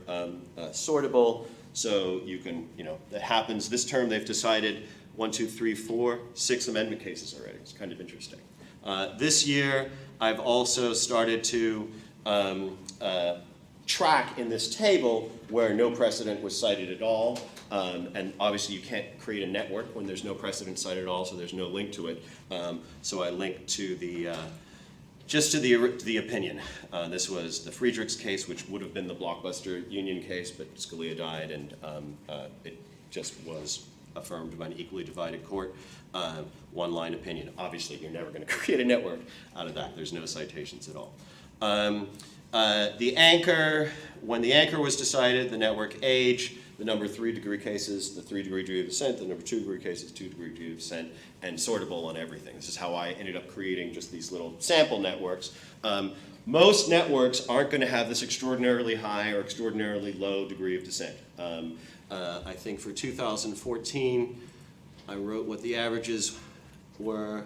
sortable. So you can, you know, that happens. This term they've decided 6 amendment cases already. It's kind of interesting. This year, I've also started to track in this table where no precedent was cited at all. And obviously you can't create a network when there's no precedent cited at all, so there's no link to it. So I linked to just to the opinion. This was the Friedrichs case, which would have been the Blockbuster Union case, but Scalia died, and it just was affirmed by an equally divided court. One-line opinion. Obviously, you're never going to create a network out of that. There's no citations at all. The anchor, when the anchor was decided, the network age, the number 3-degree cases, the 3-degree degree of descent, the number 2-degree cases, 2-degree degree of descent, and sortable on everything. This is how I ended up creating just these little sample networks. Most networks aren't going to have this extraordinarily high or extraordinarily low degree of descent. I think for 2014, I wrote what the averages were.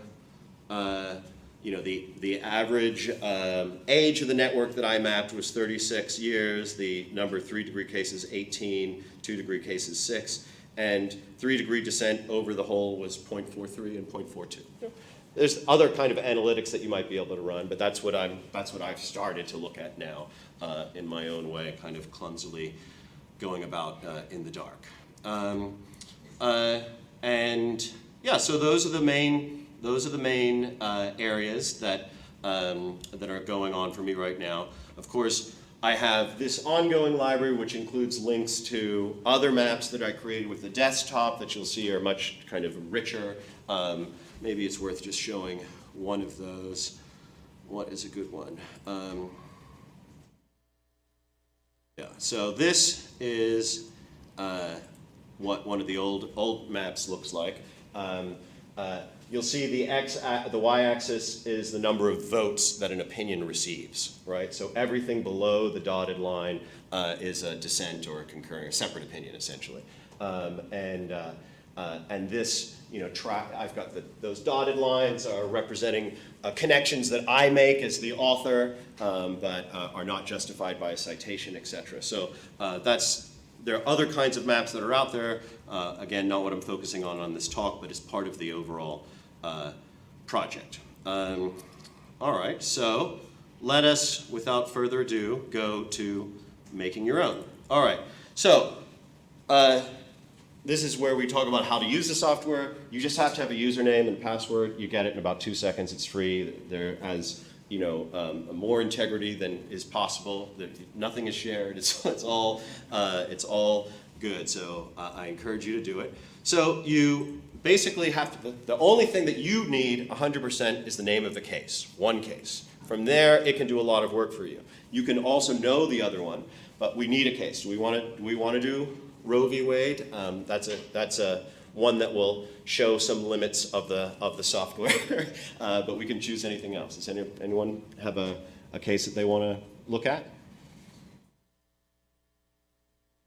You know, the average age of the network that I mapped was 36 years. The number of 3-degree cases, 18, 2-degree cases, 6, and 3-degree descent over the whole was 0.43 and 0.42. There's other kind of analytics that you might be able to run, but that's what I've started to look at now in my own way, kind of clumsily going about in the dark. And yeah, so those are the main areas that are going on for me right now. Of course, I have this ongoing library, which includes links to other maps that I created with the desktop that you'll see are much kind of richer. Maybe it's worth just showing one of those. What is a good one? Yeah, so this is what one of the old maps looks like. You'll see the y-axis is the number of votes that an opinion receives, right? So everything below the dotted line is a dissent or a concurring, a separate opinion, essentially. And this, you know, I've got those dotted lines are representing connections that I make as the author, but are not justified by a citation, etc. So there are other kinds of maps that are out there. Again, not what I'm focusing on this talk, but as part of the overall project. All right, so let us, without further ado, go to making your own. All right, so this is where we talk about how to use the software. You just have to have a username and password. You get it in about 2 seconds. It's free. There has, you know, more integrity than is possible. Nothing is shared. It's all good. So I encourage you to do it. So you basically have to. The only thing that you need 100% is the name of the case. One case. From there, it can do a lot of work for you. You can also know the other one, but we need a case. Do we want to do Roe v. Wade? That's a one that will show some limits of the software, but we can choose anything else. Does anyone have a case that they want to look at?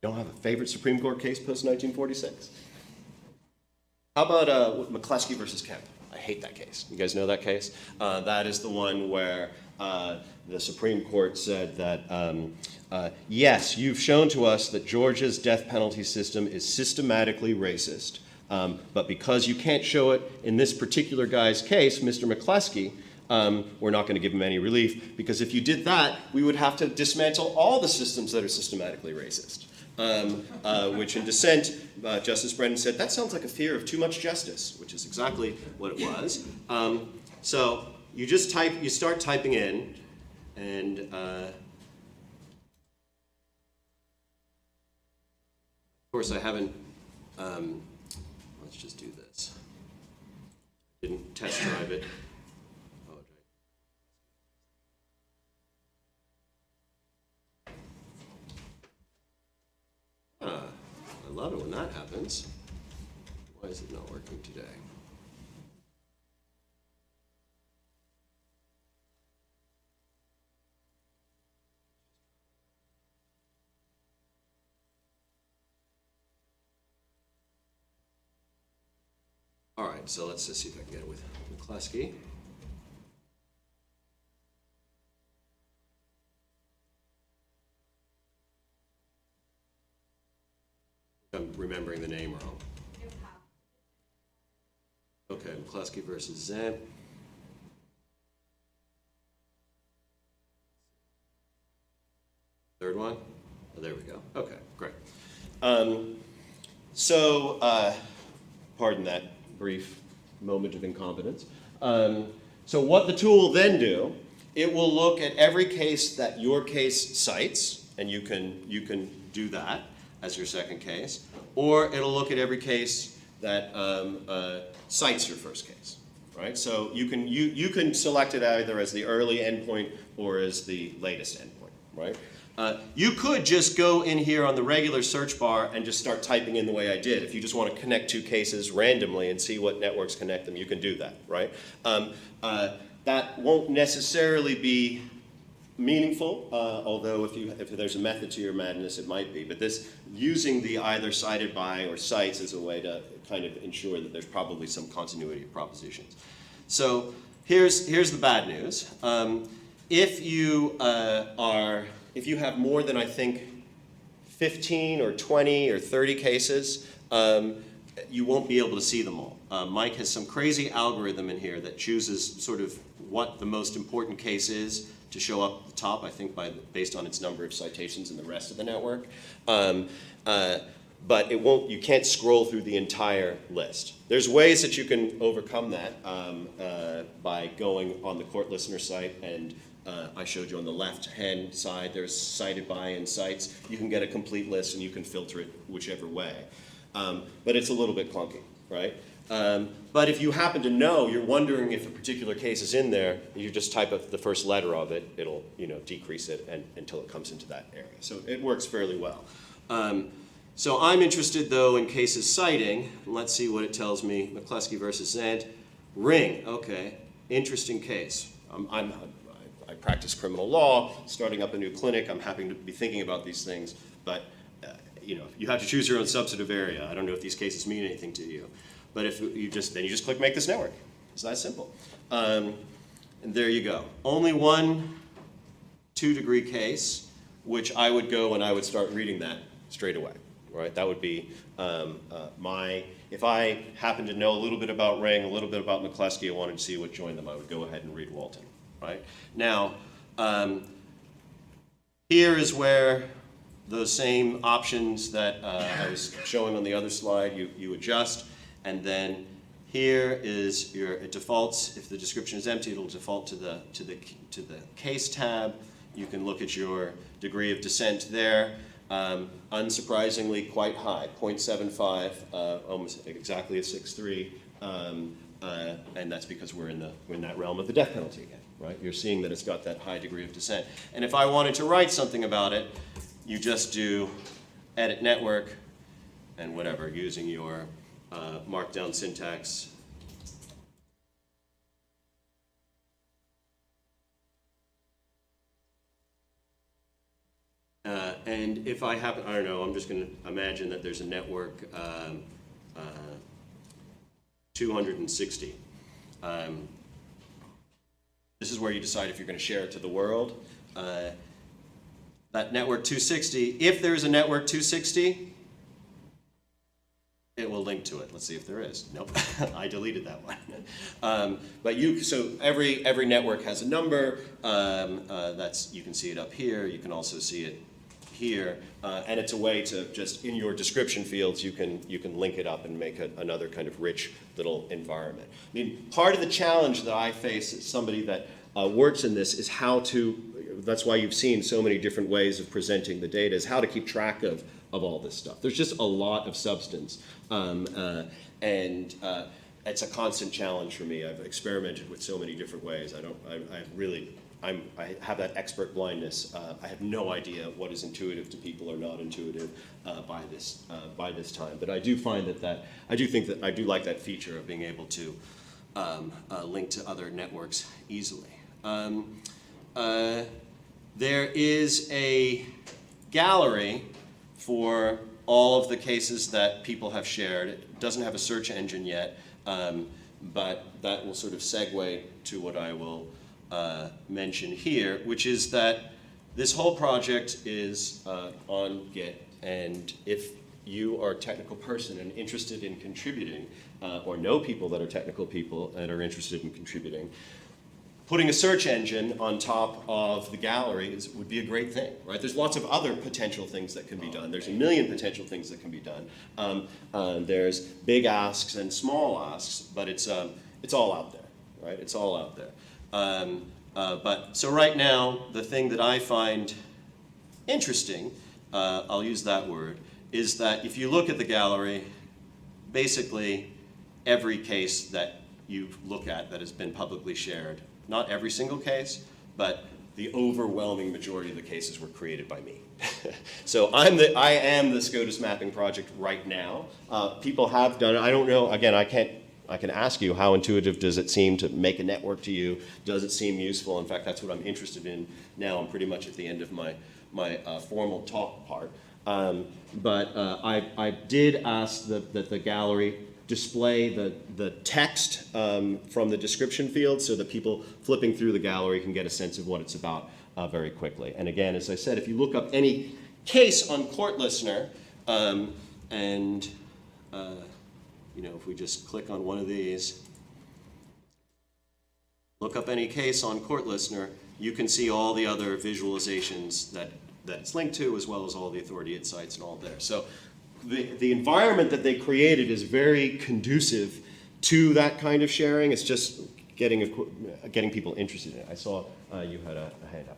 You don't have a favorite Supreme Court case post 1946? How about McCleskey versus Kemp? I hate that case. You guys know that case? That is the one where the Supreme Court said that, yes, you've shown to us that Georgia's death penalty system is systematically racist, but because you can't show it in this particular guy's case, Mr. McCleskey, we're not going to give him any relief, because if you did that, we would have to dismantle all the systems that are systematically racist. which in Dissent, Justice Brennan said, that sounds like a fear of too much justice, which is exactly what it was. So you just you start typing in, and of course I haven't, let's just do this. Didn't test drive it. I love it when that happens. Why is it not working today? All right, so let's just see if I can get it with McCluskey. I'm remembering the name wrong. Okay, McCluskey versus Zant. Third one? Oh, there we go. Okay, great. Pardon that brief moment of incompetence. So what the tool will then do, it will look at every case that your case cites, and you can do that as your second case, or it'll look at every case that cites your first case, right? So you can select it either as the early endpoint or as the latest endpoint, right? You could just go in here on the regular search bar and just start typing in the way I did. If you just want to connect two cases randomly and see what networks connect them, you can do that, right? That won't necessarily be meaningful, although if there's a method to your madness, it might be. But this, using the either cited by or cites is a way to kind of ensure that there's probably some continuity of propositions. So here's the bad news. If you have more than, I think, 15 or 20 or 30 cases, you won't be able to see them all. Mike has some crazy algorithm in here that chooses sort of what the most important case is to show up at the top, I think based on its number of citations in the rest of the network. But you can't scroll through the entire list. There's ways that you can overcome that by going on the court listener site, and I showed you on the left-hand side, there's cited by and cites. You can get a complete list and you can filter it whichever way. But it's a little bit clunky, right? But if you happen to know, you're wondering if a particular case is in there, you just type up the first letter of it, it'll decrease it until it comes into that area. So it works fairly well. So I'm interested, though, in cases citing. Let's see what it tells me. McCluskey versus Zant. Ring, okay, interesting case. I practice criminal law, starting up a new clinic. I'm happy to be thinking about these things, but you have to choose your own substantive area. I don't know if these cases mean anything to you, but if you just click Make This Network. It's that simple. And there you go. Only one 2-degree case, which I would go and I would start reading that straight away. Right? That would be if I happen to know a little bit about Ring, a little bit about McCluskey, I wanted to see what joined them, I would go ahead and read Walton. Right? Now, here is where those same options that I was showing on the other slide, you adjust, and then here is it defaults. If the description is empty, it'll default to the case tab. You can look at your degree of dissent there. Unsurprisingly, quite high, 0.75, almost exactly a 6.3, and that's because we're in that realm of the death penalty again, right? You're seeing that it's got that high degree of dissent. And if I wanted to write something about it, you just do edit network and whatever, using your markdown syntax. And if I happen, I don't know, I'm just going to imagine that there's a network 260. This is where you decide if you're going to share it to the world. That network 260, if there is a network 260, it will link to it. Let's see if there is. Nope, I deleted that one. So every network has a number. You can see it up here. You can also see it here, and it's a way to just, in your description fields, you can link it up and make another kind of rich little environment. I mean, part of the challenge that I face as somebody that works in this is how to, that's why you've seen so many different ways of presenting the data, is how to keep track of all this stuff. There's just a lot of substance, and it's a constant challenge for me. I've experimented with so many different ways. I have that expert blindness. I have no idea what is intuitive to people or not intuitive by this time. But I do find I do like that feature of being able to link to other networks easily. There is a gallery for all of the cases that people have shared. It doesn't have a search engine yet, but that will sort of segue to what I will mention here, which is that this whole project is on Git, and if you are a technical person and interested in contributing, or know people that are technical people and are interested in contributing, putting a search engine on top of the gallery would be a great thing, right? There's lots of other potential things that can be done. There's a million potential things that can be done. There's big asks and small asks, but it's all out there, right? It's all out there. So right now, the thing that I find interesting, I'll use that word, is that if you look at the gallery, basically every case that you look at that has been publicly shared, not every single case, but the overwhelming majority of the cases were created by me. So I am the SCOTUS mapping project right now. People have done it. I don't know, again, I can ask you, how intuitive does it seem to make a network to you? Does it seem useful? In fact, that's what I'm interested in now. I'm pretty much at the end of my formal talk part. But I did ask that the gallery display the text from the description field so that people flipping through the gallery can get a sense of what it's about very quickly. And again, as I said, if you look up any case on Court Listener, if we just click on one of these, look up any case on Court Listener, you can see all the other visualizations that it's linked to, as well as all the authority insights and all there. So the environment that they created is very conducive to that kind of sharing. It's just getting people interested in it. I saw you had a hand up.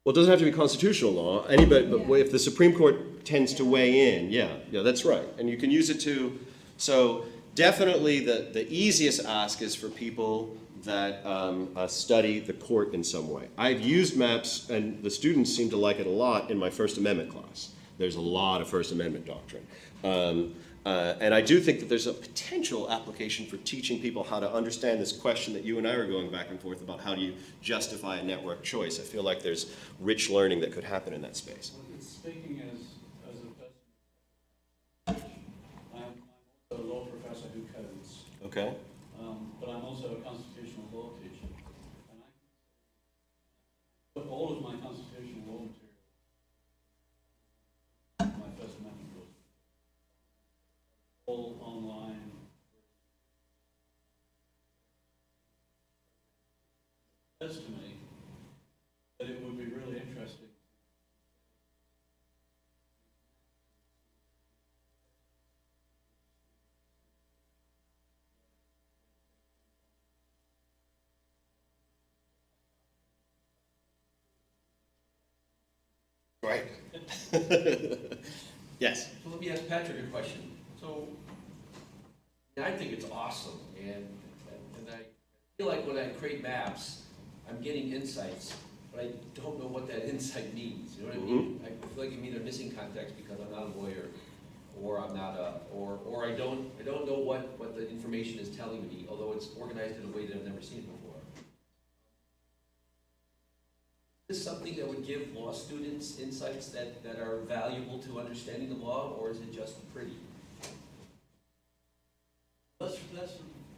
Well, it doesn't have to be constitutional law. But if the Supreme Court tends to weigh in, yeah, that's right. And you can use it to, so definitely the easiest ask is for people that study the court in some way. I've used maps, and the students seem to like it a lot in my First Amendment class. There's a lot of First Amendment doctrine. And I do think that there's a potential application for teaching people how to understand this question that you and I are going back and forth about, how do you justify a network choice? I feel like there's rich learning that could happen in that space. Speaking as a person, I'm also a law professor who codes. Okay. But I'm also a constitutional law teacher. And I put all of my constitutional law material in my First Amendment course. All online. It occurs to me that it would be really interesting. Right. Yes. So let me ask Patrick a question. So I think it's awesome, and I feel like when I create maps, I'm getting insights, but I don't know what that insight means. You know what I mean? I feel like I'm either missing context because I'm not a lawyer, or I'm not or I don't know what the information is telling me, although it's organized in a way that I've never seen before. Is this something that would give law students insights that are valuable to understanding the law, or is it just pretty? That's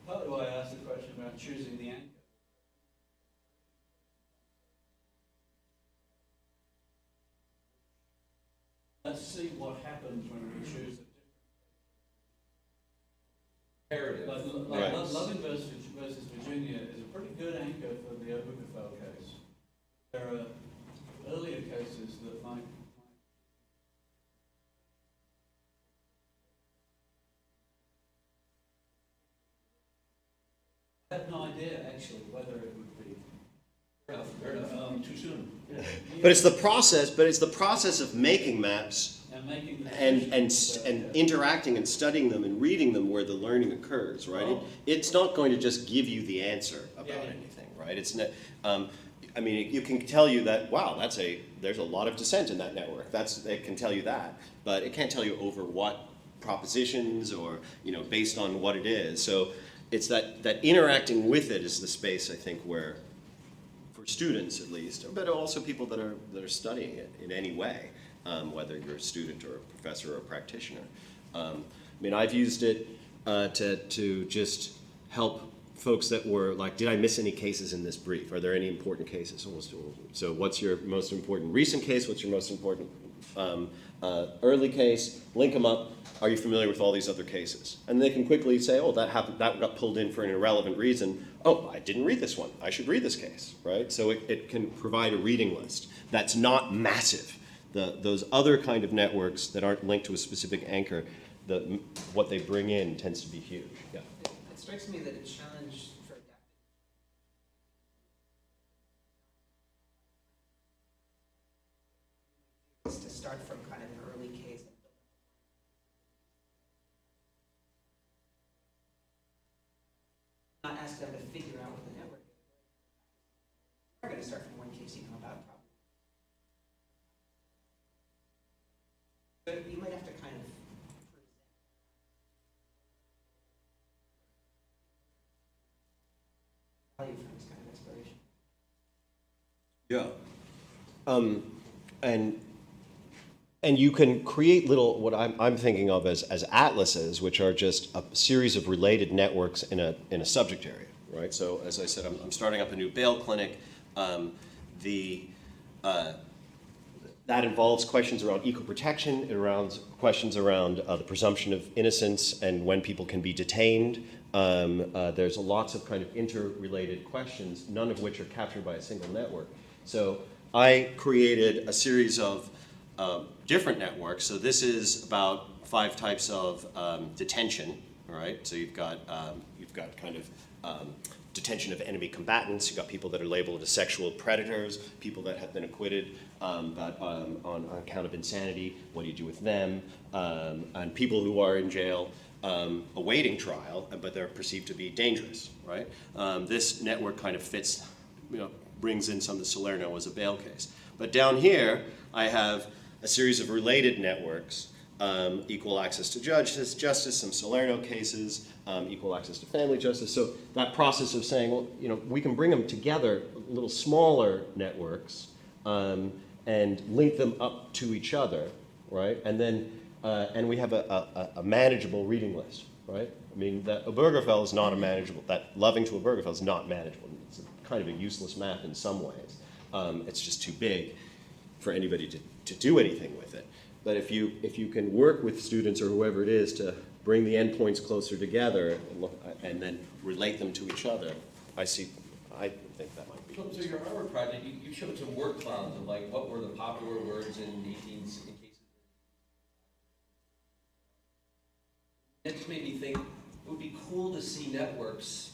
partly why I asked the question about choosing the anchor. Let's see what happens when we choose a different. imperative. Like Right. Loving versus Virginia is a pretty good anchor for the Obergefell case. There are earlier cases that might. I have no idea actually whether it would be. Fair enough, too soon. But it's the process. But it's the process of making maps And making the and decisions, interacting and studying them and reading them where the learning occurs, right? Oh. It's not going to just give you the answer about Yeah. anything, right? It's not. I mean, you can tell you that there's a lot of dissent in that network. It can tell you that, but it can't tell you over what propositions or based on what it is. So it's that interacting with it is the space I think where, for students at least, but also people that are studying it in any way, whether you're a student or a professor or a practitioner. I mean, I've used it to just help folks that were like, did I miss any cases in this brief? Are there any important cases? So what's your most important recent case? What's your most important early case? Link them up. Are you familiar with all these other cases? And they can quickly say, oh, that happened, that got pulled in for an irrelevant reason. Oh, I didn't read this one. I should read this case, right? So it can provide a reading list that's not massive. Those other kind of networks that aren't linked to a specific anchor, what they bring in tends to be huge. Yeah. It strikes me that a challenge for adapting is to start from kind of an early case and build up. Not ask them to figure out what the network is. We're going to start from one case you know about, probably. But you might have to kind of value from this kind of exploration. Yeah. And you can create little, what I'm thinking of as atlases, which are just a series of related networks in a subject area, right? So as I said, I'm starting up a new bail clinic. That involves questions around equal protection. It arounds questions around the presumption of innocence and when people can be detained. There's lots of kind of interrelated questions, none of which are captured by a single network. So I created a series of different networks. So this is about 5 types of detention, all right? So you've got kind of detention of enemy combatants. You've got people that are labeled as sexual predators, people that have been acquitted but on account of insanity. What do you do with them? And people who are in jail awaiting trial, but they're perceived to be dangerous, right? This network kind of fits, brings in some of the Salerno as a bail case. But down here, I have a series of related networks, equal access to justice, some Salerno cases, equal access to family justice. So that process of saying, well, we can bring them together, little smaller networks, and link them up to each other, right? And then, and we have a manageable reading list, right? I mean, that Obergefell is not a manageable, that Loving to Obergefell is not manageable. It's kind of a useless map in some ways. It's just too big for anybody to do anything with it. But if you can work with students or whoever it is to bring the endpoints closer together and then relate them to each other, I think that might be. So your artwork project, you showed some word clouds of like what were the popular words in 18 cases. It just made me think it would be cool to see networks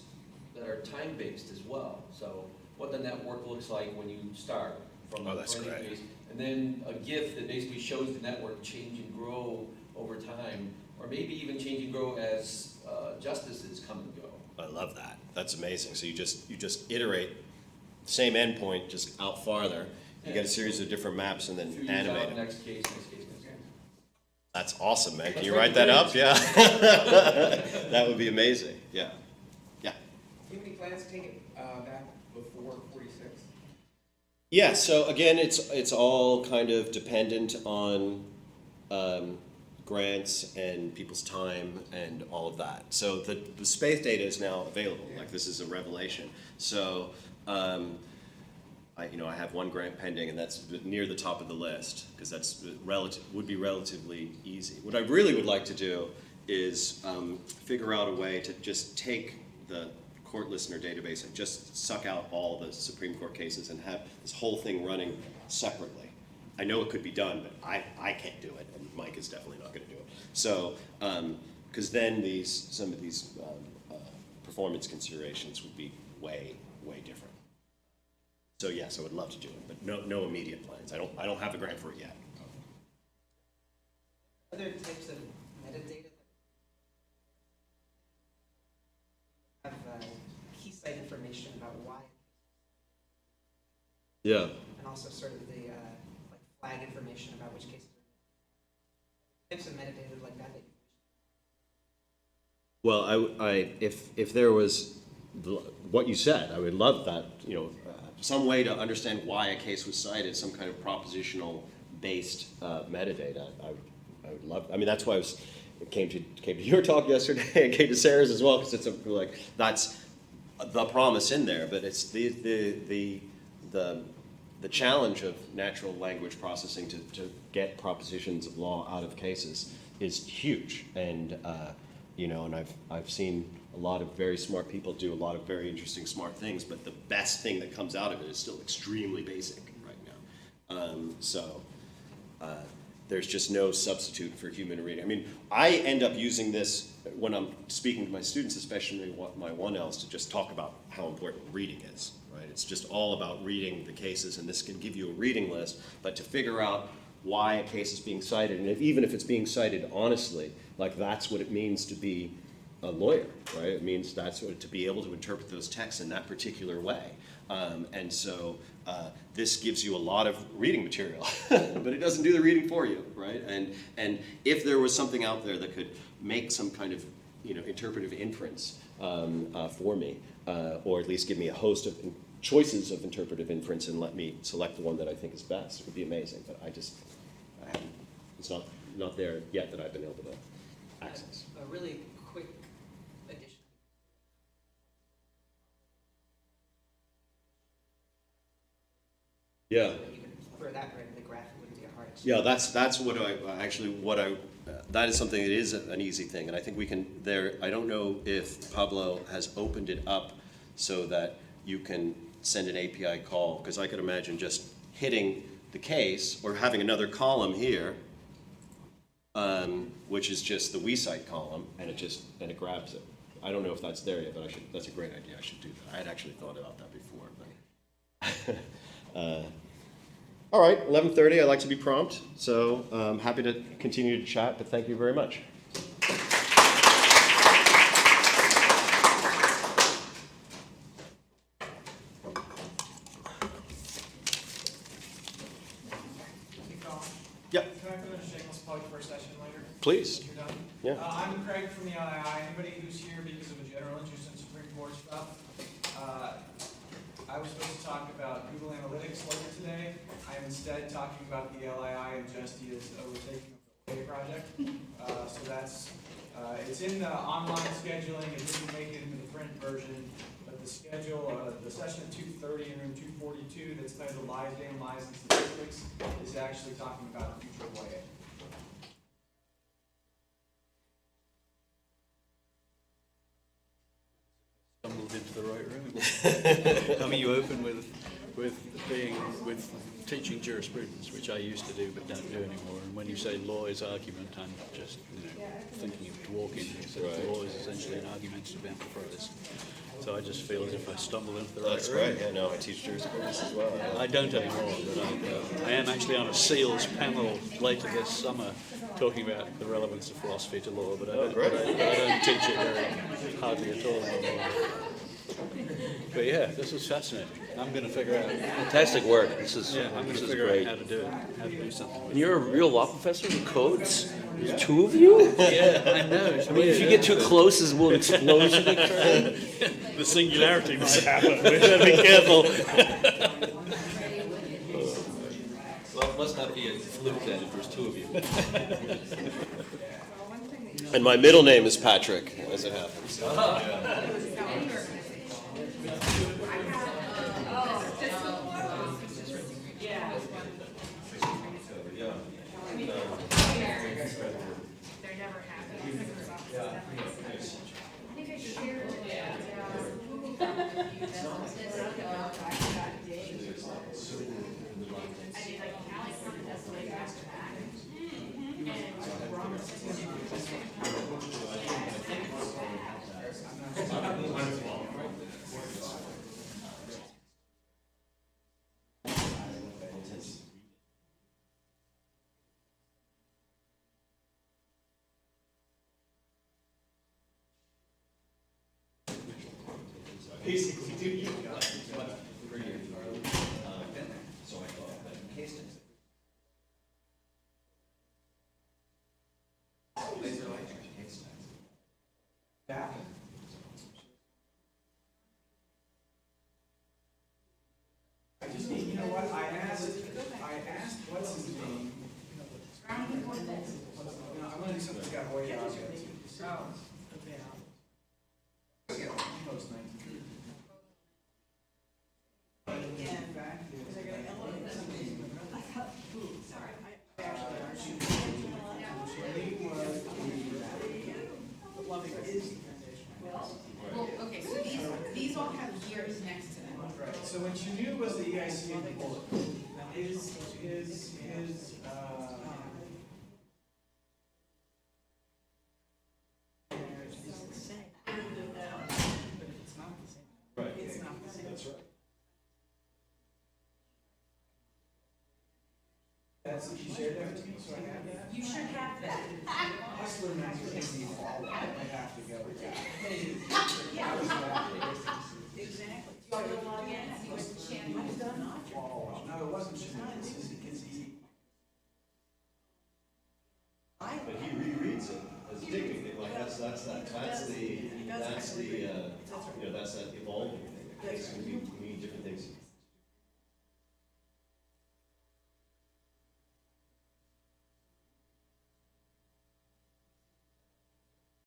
that are time-based as well. So what the network looks like when you start from Oh, that's a great. base, and then a GIF that basically shows the network change and grow over time, or maybe even change and grow as justices come and go. I love that. That's amazing. So you just iterate same endpoint, just out farther. You get a series of different maps and then Few years animate out, them. next case, next case, next case. That's awesome, man. Can Let's you write write the that up? dates. Yeah. That would be amazing. Yeah. Yeah. Do you have any plans to take it back before 46? Yeah, so again, it's all kind of dependent on grants and people's time and all of that. So the space data is now available. Like, this is a revelation. So I have one grant pending, and that's near the top of the list because that's would be relatively easy. What I really would like to do is figure out a way to just take the court listener database and just suck out all the Supreme Court cases and have this whole thing running separately. I know it could be done, but I can't do it, and Mike is definitely not going to do it. So, because then some of these performance considerations would be way different. So yes, I would love to do it, but no immediate plans. I don't have the grant for it yet. Other types of metadata have key site information about why, Yeah. and also sort of the like flag information about which cases are types of metadata like that. Well, if there was what you said, I would love that, some way to understand why a case was cited, some kind of propositional based metadata. I would love. I mean, that's why it came to your talk yesterday and came to Sarah's as well, because it's that's the promise in there. But it's the challenge of natural language processing to get propositions of law out of cases is huge, and and I've seen a lot of very smart people do a lot of very interesting, smart things, but the best thing that comes out of it is still extremely basic right now. There's just no substitute for human reading. I mean, I end up using this when I'm speaking to my students, especially my 1Ls, to just talk about how important reading is, right? It's just all about reading the cases, and this can give you a reading list, but to figure out why a case is being cited, and even if it's being cited honestly, like that's what it means to be a lawyer, right? It means that's what, to be able to interpret those texts in that particular way. And so this gives you a lot of reading material, but it doesn't do the reading for you, right? And if there was something out there that could make some kind of interpretive inference for me, or at least give me a host of choices of interpretive inference and let me select the one that I think is best, it would be amazing. But it's not there yet that I've been able to access. A really quick addition. Yeah. Even for that right in the graph, it wouldn't be a hard. Yeah, that's that is something that is an easy thing, and I think we can I don't know if Pablo has opened it up so that you can send an API call, because I could imagine just hitting the case or having another column here, which is just the we cite column, and it grabs it. I don't know if that's there yet, but that's a great idea. I should do that. I had actually thought about that before. But all right, 11:30. I like to be prompt, so I'm happy to continue to chat, but thank you very much. Yep. Can I put in a shameless plug for a session later? Please. If you're done? Yeah. I'm Craig from the LII. Anybody who's here because of a general interest in Supreme Court stuff, I was supposed to talk about Google Analytics later today. I am instead talking about the LII and Justia's overtaking of the OA project. So that's, it's in the online scheduling. It didn't make it into the print version, but the schedule, the session at 2:30 in room 242 that's titled Lies, Damn Lies, and Statistics is actually talking about the future of OA. Stumbled into the right room. I mean, you open with teaching jurisprudence, which I used to do but don't do anymore. And when you say law is argument, I'm just thinking of Dworkin, who said law is essentially an argumentative apparatus. So I just feel as if I stumbled into the right room. That's right. Yeah, no, I teach jurisprudence as well. I don't anymore, but I am actually on a SEALS panel later this summer talking about the relevance of philosophy to law, but I don't teach it hardly at all anymore. But yeah, this was fascinating. I'm going to figure out. Fantastic work. I'm going to to figure great. out how to do it, how to do something. And you're a real law professor with codes? There's two of you? Yeah, I know. I mean, if you get too close, will an explosion occur? The singularity must happen. We better be careful. Well, it must not be a fluke then if there's two of you. And my middle name is Patrick, as it happens. They're never happy. I just need, you know what, I asked what's his name? You know, I want to do something that's got way out there. Oh. Yeah, post 19. Well, okay, so these all have years next to them. Right, so what you knew was the EIC in the bullet. His, Right. That's right. that's, you shared that with me, so I have that. You should have that. Hustler magazine, I have to go. Exactly. Do you want to log in and see what Shannon has done? Oh, no, it wasn't Shannon, it's he. But he rereads it as dictating, like that's the you know, that's that evolving thing. We need different things.